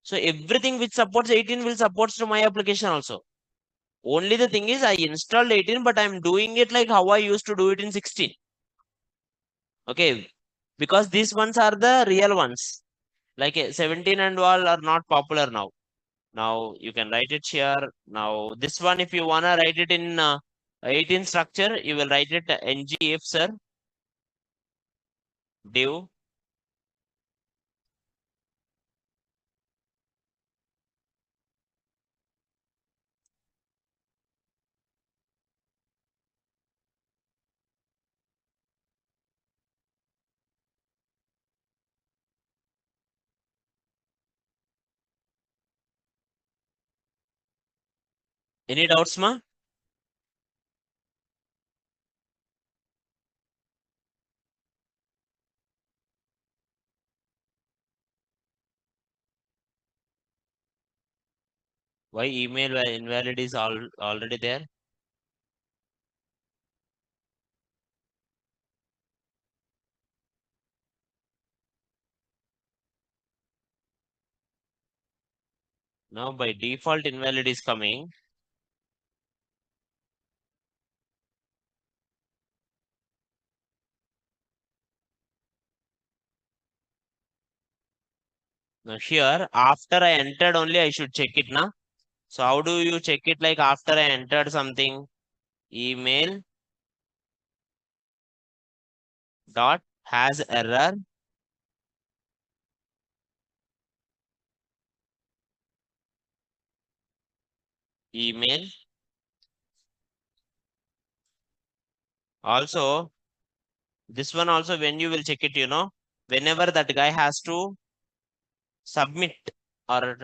So everything which supports 18 will supports to my application also. Only the thing is I installed 18, but I'm doing it like how I used to do it in 16. Okay, because these ones are the real ones. Like 17 and all are not popular now. Now you can write it here. Now this one, if you wanna write it in 18 structure, you will write it ngif sir div. Any doubts, ma? Why email invalid is already there? Now by default invalid is coming. Now here, after I entered only I should check it now. So how do you check it? Like after I entered something, email dot has error. Email. Also, this one also when you will check it, whenever that guy has to submit or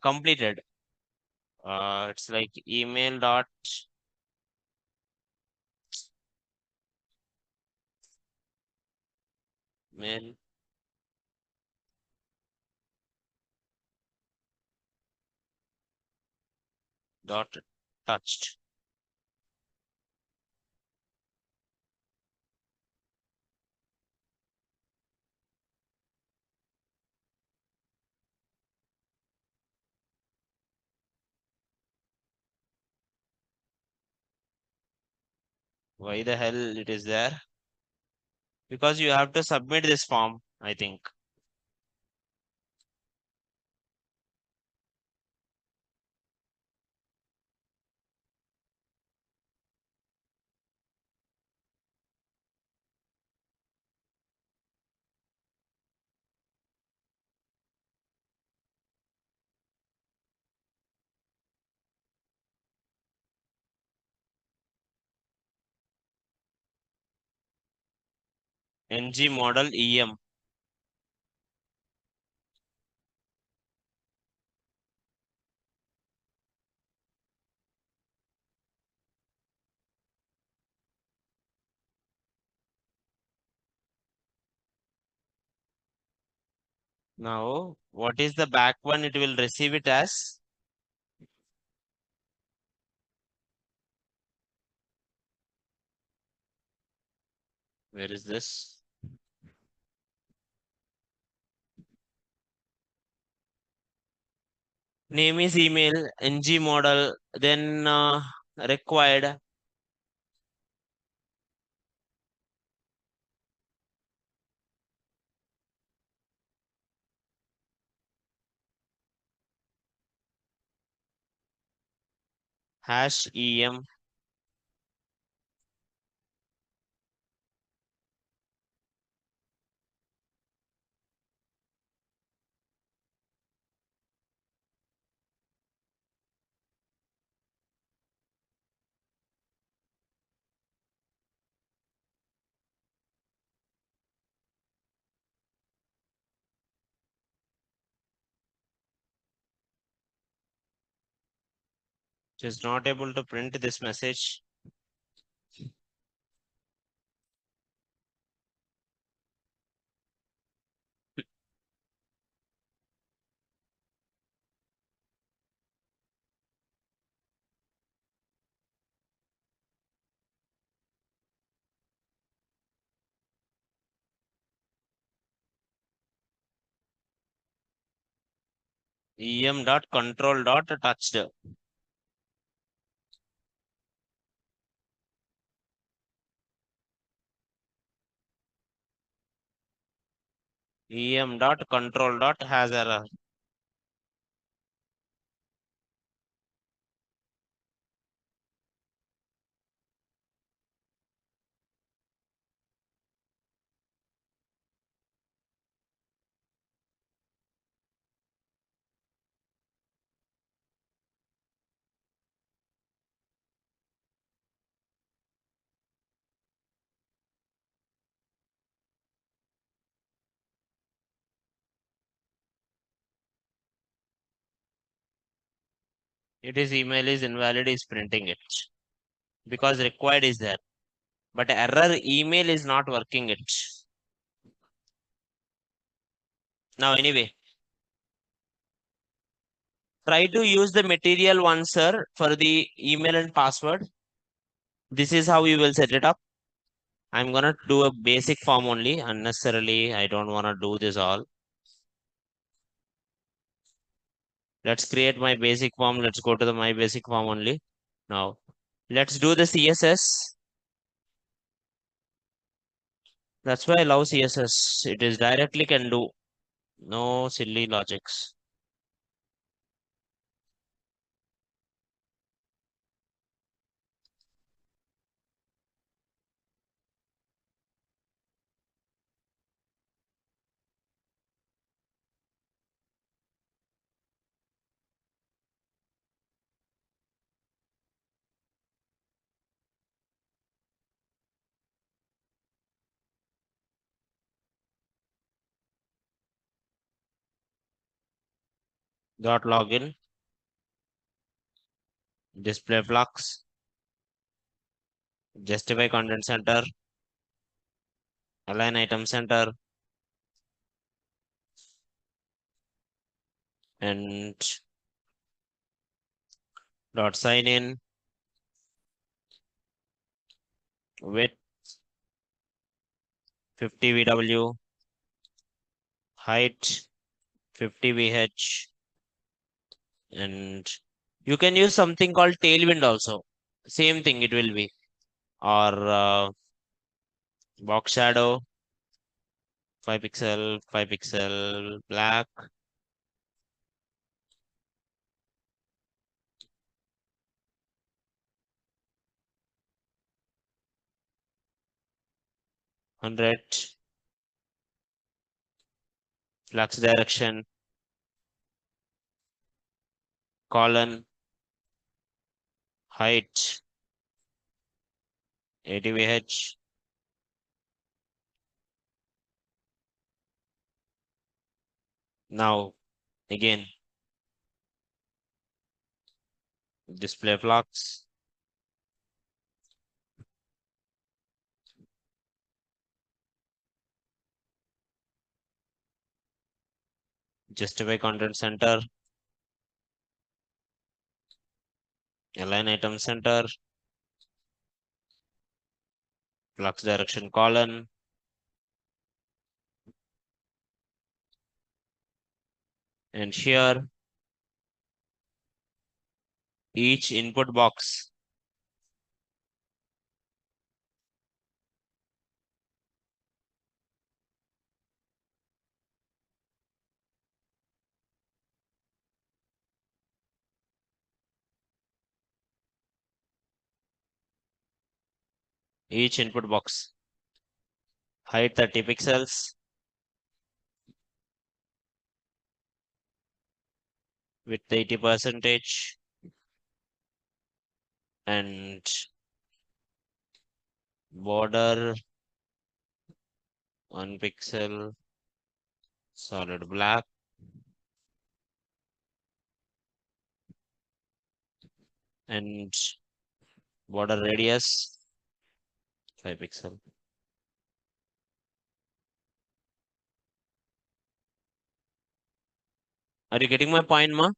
completed. It's like email dot mail dot touched. Why the hell it is there? Because you have to submit this form, I think. NG model EM. Now, what is the back one? It will receive it as where is this? Name is email, NG model, then required hash EM. Which is not able to print this message. EM dot control dot touched. EM dot control dot has error. It is email is invalid is printing it because required is there. But error email is not working it. Now anyway, Try to use the material one, sir, for the email and password. This is how you will set it up. I'm gonna do a basic form only. Unnecessarily, I don't wanna do this all. Let's create my basic form. Let's go to the my basic form only. Now, let's do the CSS. That's why I love CSS. It is directly can do. No silly logics. Dot login. Display flux. Justify content center. Align item center. And dot sign in with 50 VW. Height 50 VH. And you can use something called tailwind also. Same thing it will be. Or box shadow 5 pixel, 5 pixel, black. Hundred flux direction colon height 80 VH. Now again display flux justify content center align item center flux direction colon and here each input box each input box height 30 pixels with 80 percentage and border 1 pixel solid black and border radius 5 pixel. Are you getting my point, ma?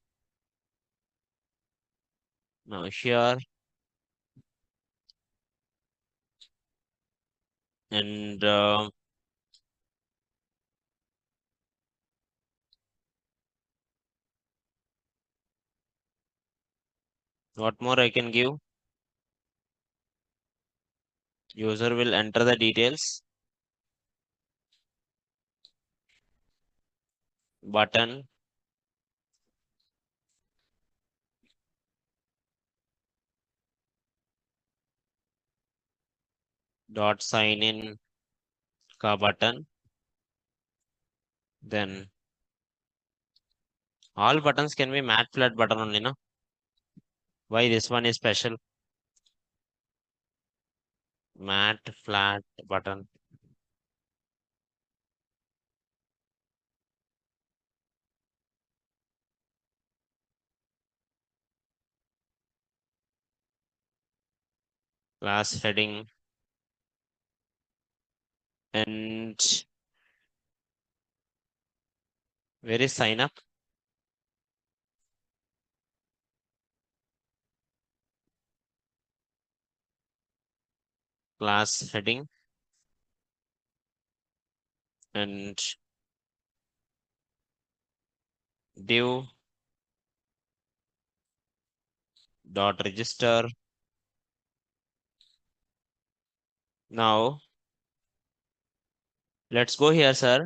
Now here and what more I can give? User will enter the details. Button dot sign in ka button. Then all buttons can be matte flat button only, no? Why this one is special? Matte flat button. Class heading and where is sign up? class heading and div dot register. Now let's go here, sir.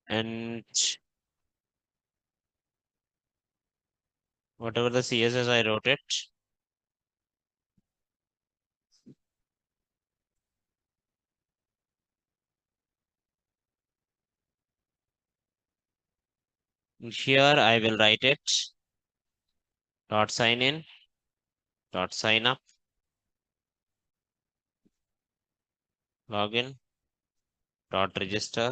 And whatever the CSS I wrote it. Here I will write it. Dot sign in. Dot sign up. Login. Dot register.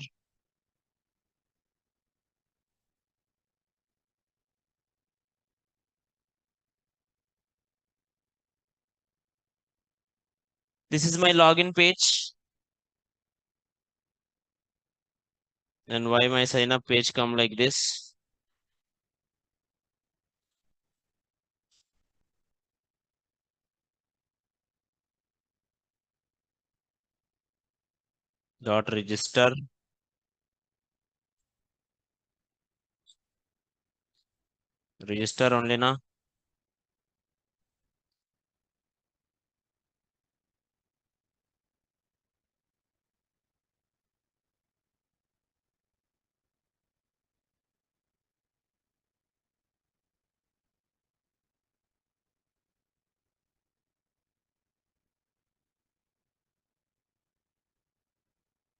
This is my login page. And why my sign up page come like this? Dot register. Register only now.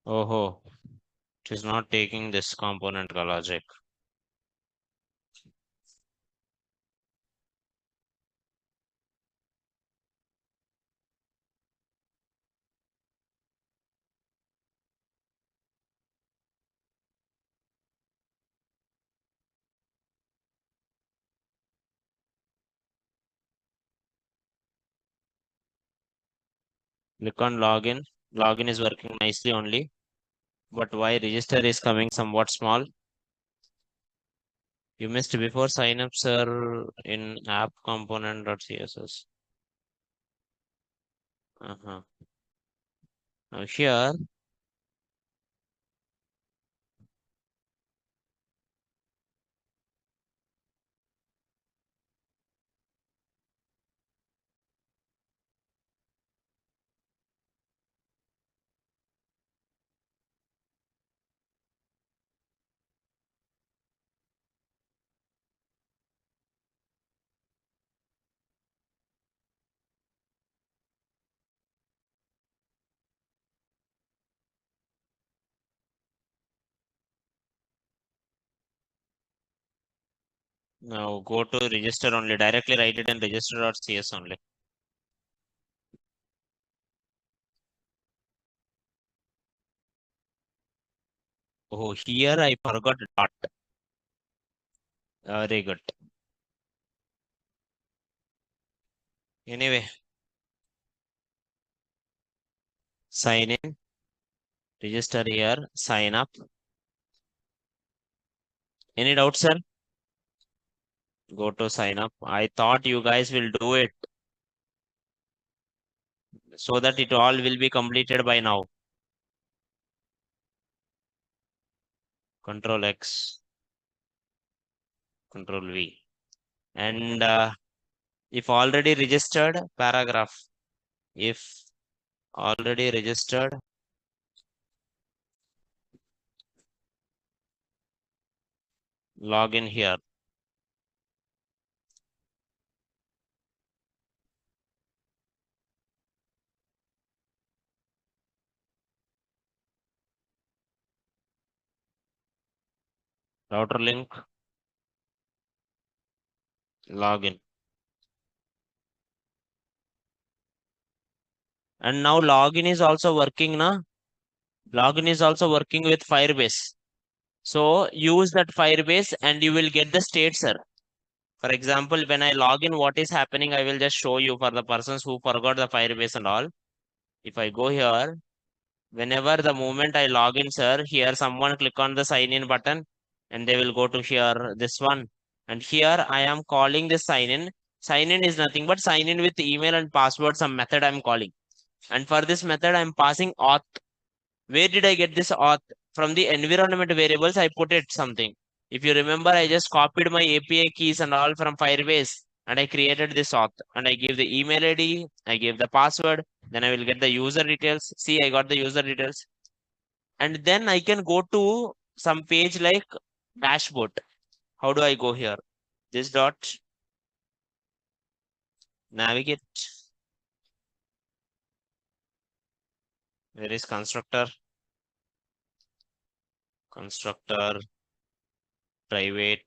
Oh, it is not taking this component logic. Click on login. Login is working nicely only. But why register is coming somewhat small? You missed before sign up, sir, in app component.css. Uh-huh. Now here, now go to register only. Directly write it in register.cs only. Oh, here I forgot dot. Very good. Anyway, sign in, register here, sign up. Any doubts, sir? Go to sign up. I thought you guys will do it so that it all will be completed by now. Control X, Control V. And if already registered, paragraph. If already registered, log in here. Router link, login. And now login is also working, na? Login is also working with Firebase. So use that Firebase and you will get the state, sir. For example, when I log in, what is happening, I will just show you for the persons who forgot the Firebase and all. If I go here, whenever the moment I log in, sir, here someone click on the sign in button and they will go to here, this one. And here I am calling this sign in. Sign in is nothing but sign in with email and password, some method I'm calling. And for this method, I'm passing auth. Where did I get this auth? From the environment variables, I put it something. If you remember, I just copied my API keys and all from Firebase and I created this auth and I give the email ID, I give the password, then I will get the user details. See, I got the user details. And then I can go to some page like dashboard. How do I go here? This dot navigate. Where is constructor? Constructor private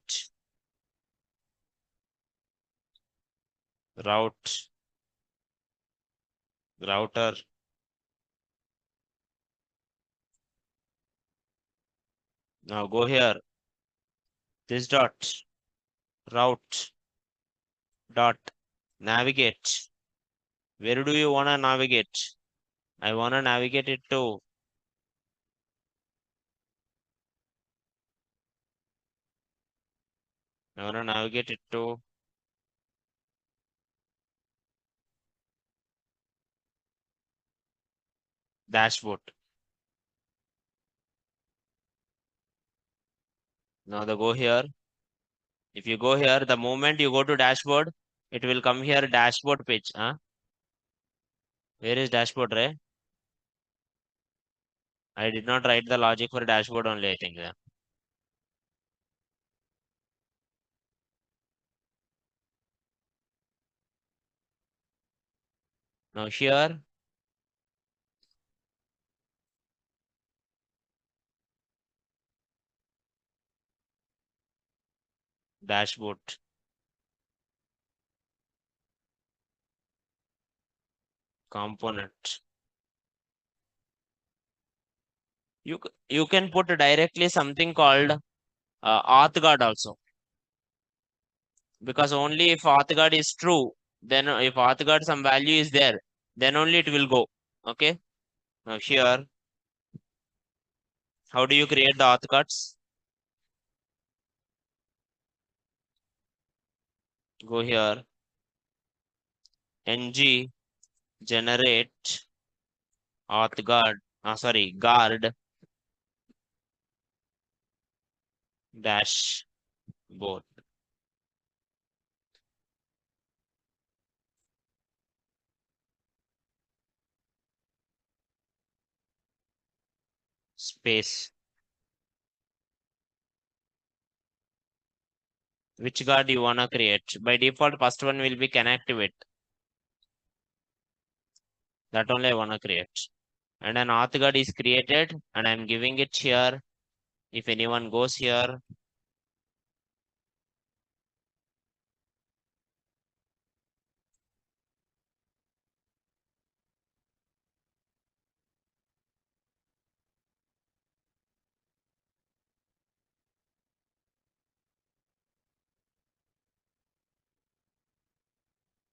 route router. Now go here. This dot route dot navigate. Where do you wanna navigate? I wanna navigate it to I wanna navigate it to dashboard. Now the go here. If you go here, the moment you go to dashboard, it will come here dashboard page. Huh? Where is dashboard, Ray? I did not write the logic for dashboard only, I think. Yeah. Now here, dashboard component. You can put directly something called auth guard also, because only if auth guard is true, then if auth guard some value is there, then only it will go. Okay. Now here, how do you create the auth guards? Go here, ng generate auth guard. Sorry, guard dashboard. Space. Which guard you wanna create? By default, first one will be can activate. That only I wanna create. And an auth guard is created, and I'm giving it here. If anyone goes here,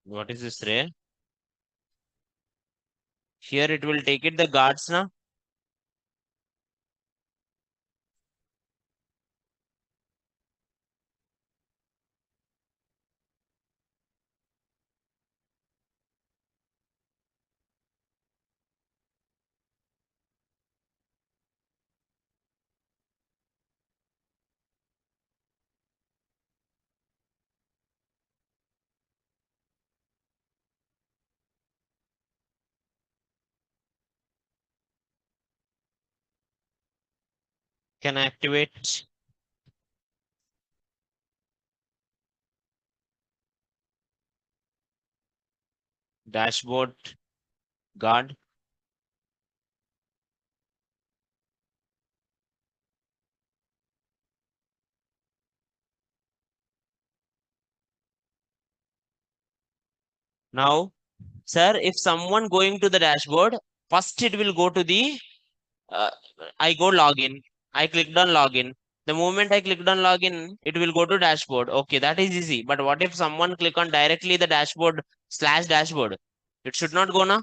what is this ray? Here it will take it the guards now. Can activate. Dashboard guard. Now, sir, if someone going to the dashboard, first it will go to the uh, I go login. I clicked on login. The moment I clicked on login, it will go to dashboard. Okay, that is easy. But what if someone click on directly the dashboard / dashboard? It should not go now.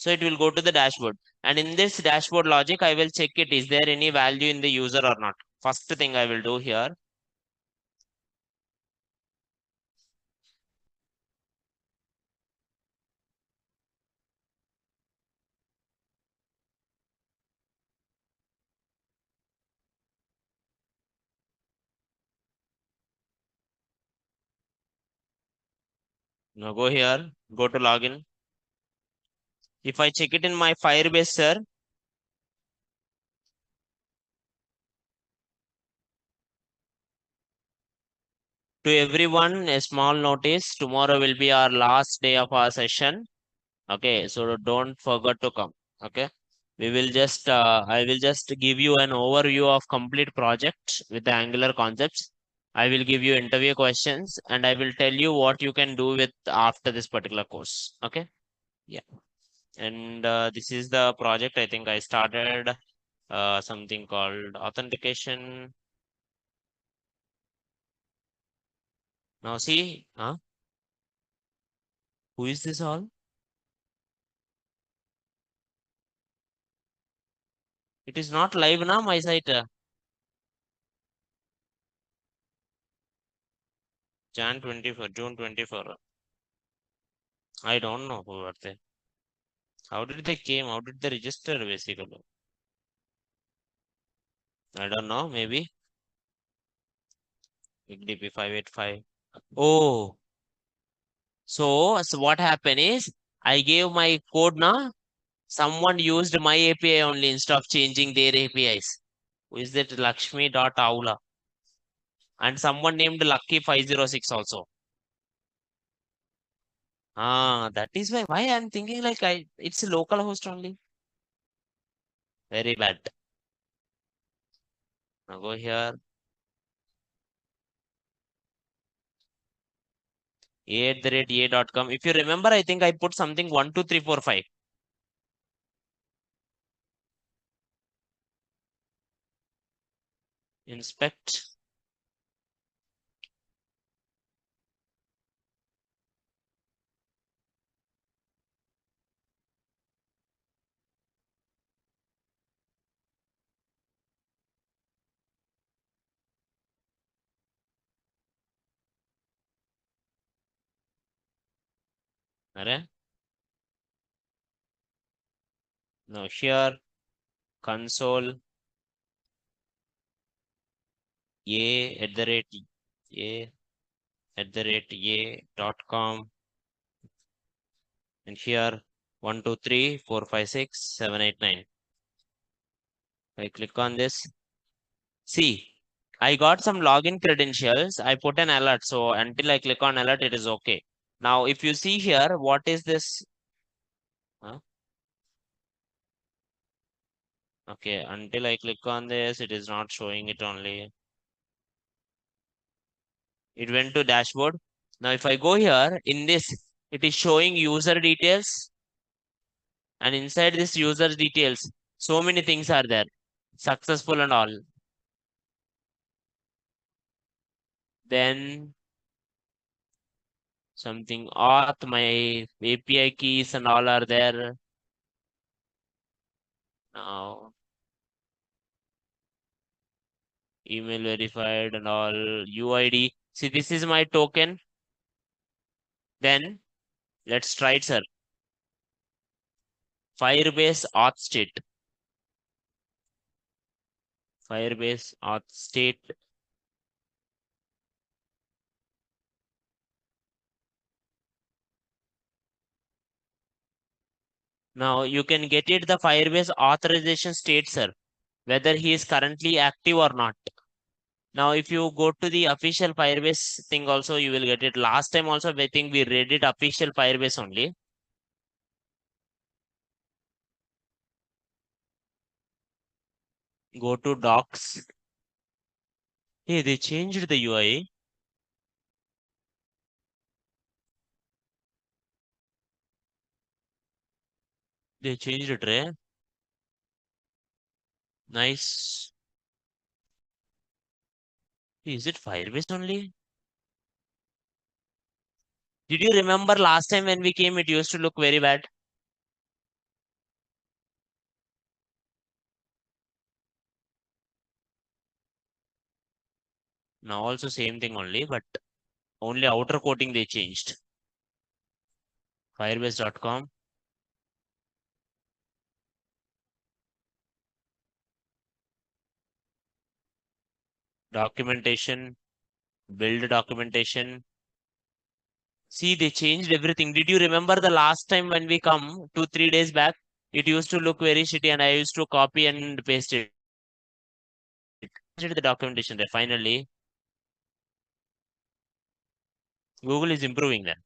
So it will go to the dashboard. And in this dashboard logic, I will check it. Is there any value in the user or not? First thing I will do here. Now go here, go to login. If I check it in my Firebase, sir, to everyone, a small notice. Tomorrow will be our last day of our session. Okay, so don't forget to come. Okay, I will just give you an overview of complete project with the Angular concepts. I will give you interview questions and I will tell you what you can do with after this particular course. Okay, yeah. And this is the project. I think I started something called authentication. Now see, who is this all? It is not live now, my site. Jan 24, June 24. I don't know who are they. How did they came? How did they register basically? I don't know, maybe DP 585. Oh, so what happened is I gave my code now. Someone used my API only instead of changing their APIs. Who is that Lakshmi.aula? And someone named Lucky 506 also. That is why I'm thinking like it's a local host only. Very bad. Now go here. a@a.com. If you remember, I think I put something 12345. Inspect. Array. Now here console a@a.com and here 123456789. I click on this. See, I got some login credentials. I put an alert. So until I click on alert, it is okay. Now, if you see here, what is this? Huh? Okay, until I click on this, it is not showing it only. It went to dashboard. Now, if I go here in this, it is showing user details. And inside this user details, so many things are there. Successful and all. Then something auth, my API keys and all are there. Now, email verified and all, UID. See, this is my token. Then let's try it, sir. Firebase auth state. Firebase auth state. Now you can get it the Firebase authorization state, sir, whether he is currently active or not. Now, if you go to the official Firebase thing also, you will get it. Last time also, I think we read it official Firebase only. Go to docs. Hey, they changed the UI. They changed it, right? Nice. Is it Firebase only? Did you remember last time when we came, it used to look very bad? Now also same thing only, but only outer coating they changed. Firebase.com. Documentation, build documentation. See, they changed everything. Did you remember the last time when we come 2-3 days back? It used to look very shitty and I used to copy and paste it. Did the documentation there finally? Google is improving that.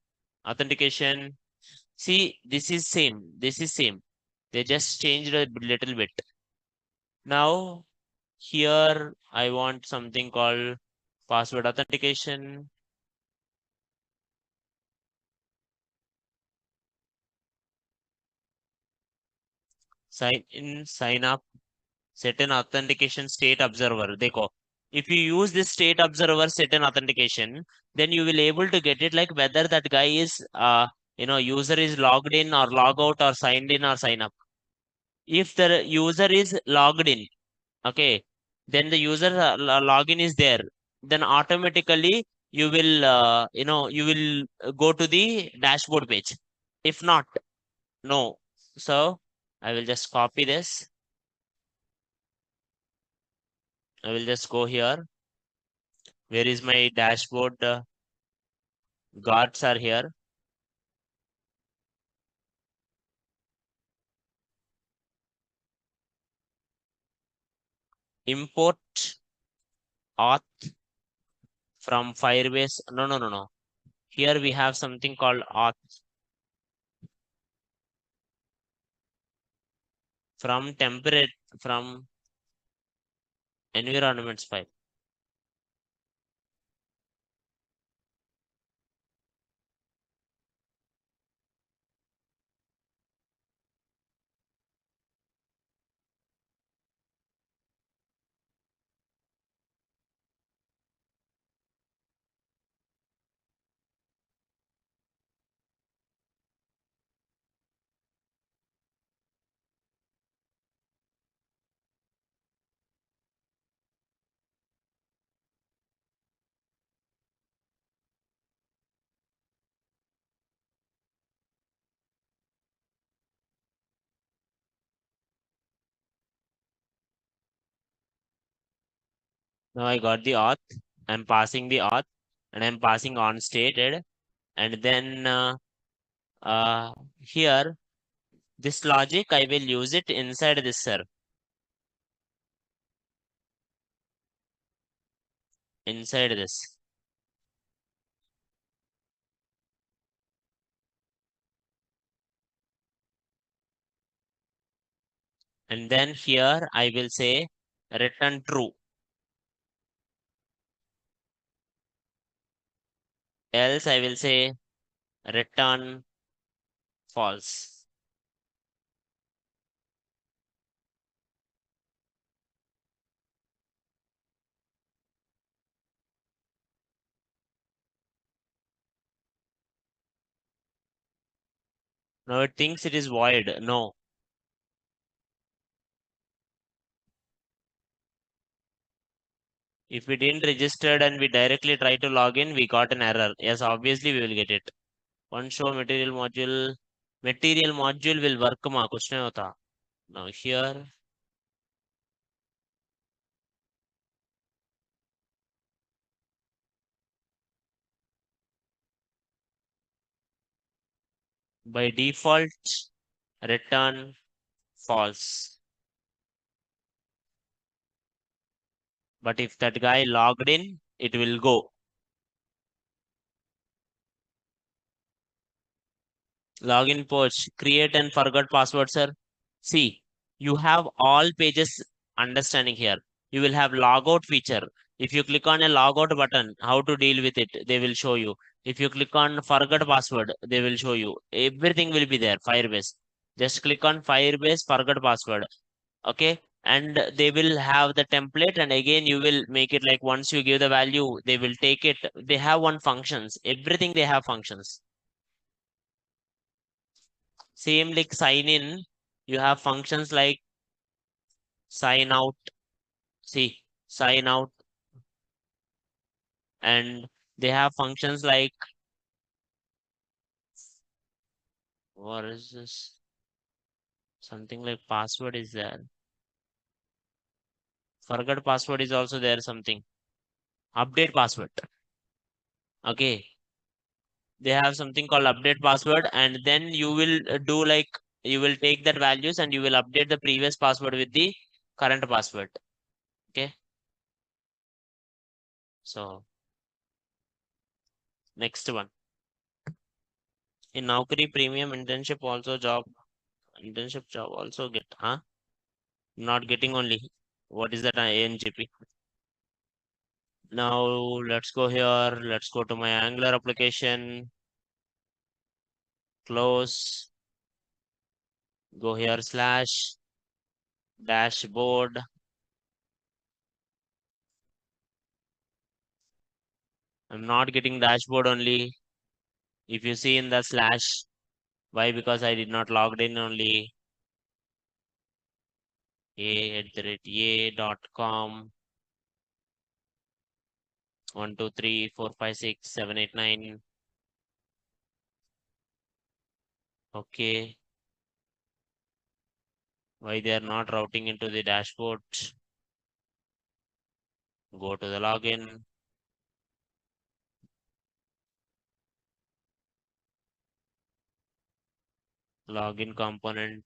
Authentication. See, this is same. This is same. They just changed a little bit. Now, here I want something called password authentication. Sign in, sign up, set an authentication state observer. Dekho. If you use this state observer set an authentication, then you will able to get it like whether that guy is user is logged in or log out or signed in or sign up. If the user is logged in, okay, then the user login is there, then automatically you will you will go to the dashboard page. If not, no. So I will just copy this. I will just go here. Where is my dashboard? Guards are here. Import auth from Firebase. No, no, no, no. Here we have something called auth from temperate from environments file. Now I got the auth. I'm passing the auth and I'm passing on stated. And then here, this logic, I will use it inside this serve. Inside this. And then here, I will say return true. Else, I will say return false. Now it thinks it is void. No. If we didn't registered and we directly try to log in, we got an error. Yes, obviously we will get it. One show material module. Material module will work ma kuch nahi hota. Now here, by default, return false. But if that guy logged in, it will go. Login post, create and forgot password, sir. See, you have all pages understanding here. You will have logout feature. If you click on a logout button, how to deal with it, they will show you. If you click on forgot password, they will show you. Everything will be there, Firebase. Just click on Firebase, forgot password. Okay. And they will have the template, and again you will make it like once you give the value, they will take it. They have one functions. Everything they have functions. Same like sign in, you have functions like sign out. See, sign out. and they have functions like, what is this? Something like password is there. Forgot password is also there, something. Update password. Okay. They have something called update password, and then you will do like, you will take that values and you will update the previous password with the current password. Okay. So next one. In Naukri Premium internship job also get, huh? Not getting only. What is that ANGP? Now let's go here. Let's go to my Angular application. Close. Go here slash dashboard. I'm not getting dashboard only. If you see in the slash, why? Because I did not logged in only. a@a.com 1 2 3 4 5 6 7 8 9. Okay. Why they are not routing into the dashboard? Go to the login. Login component.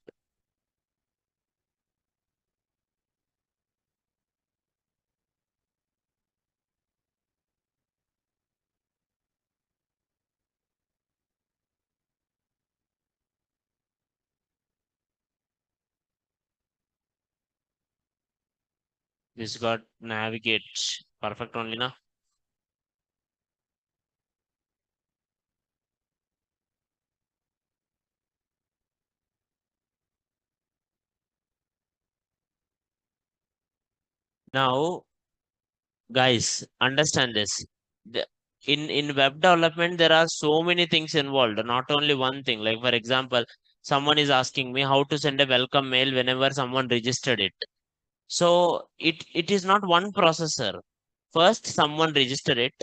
This got navigate. Perfect only now. Now, guys, understand this. The, in web development, there are so many things involved, not only one thing. Like for example, someone is asking me how to send a welcome mail whenever someone registered it. So it is not one processor. First, someone register it.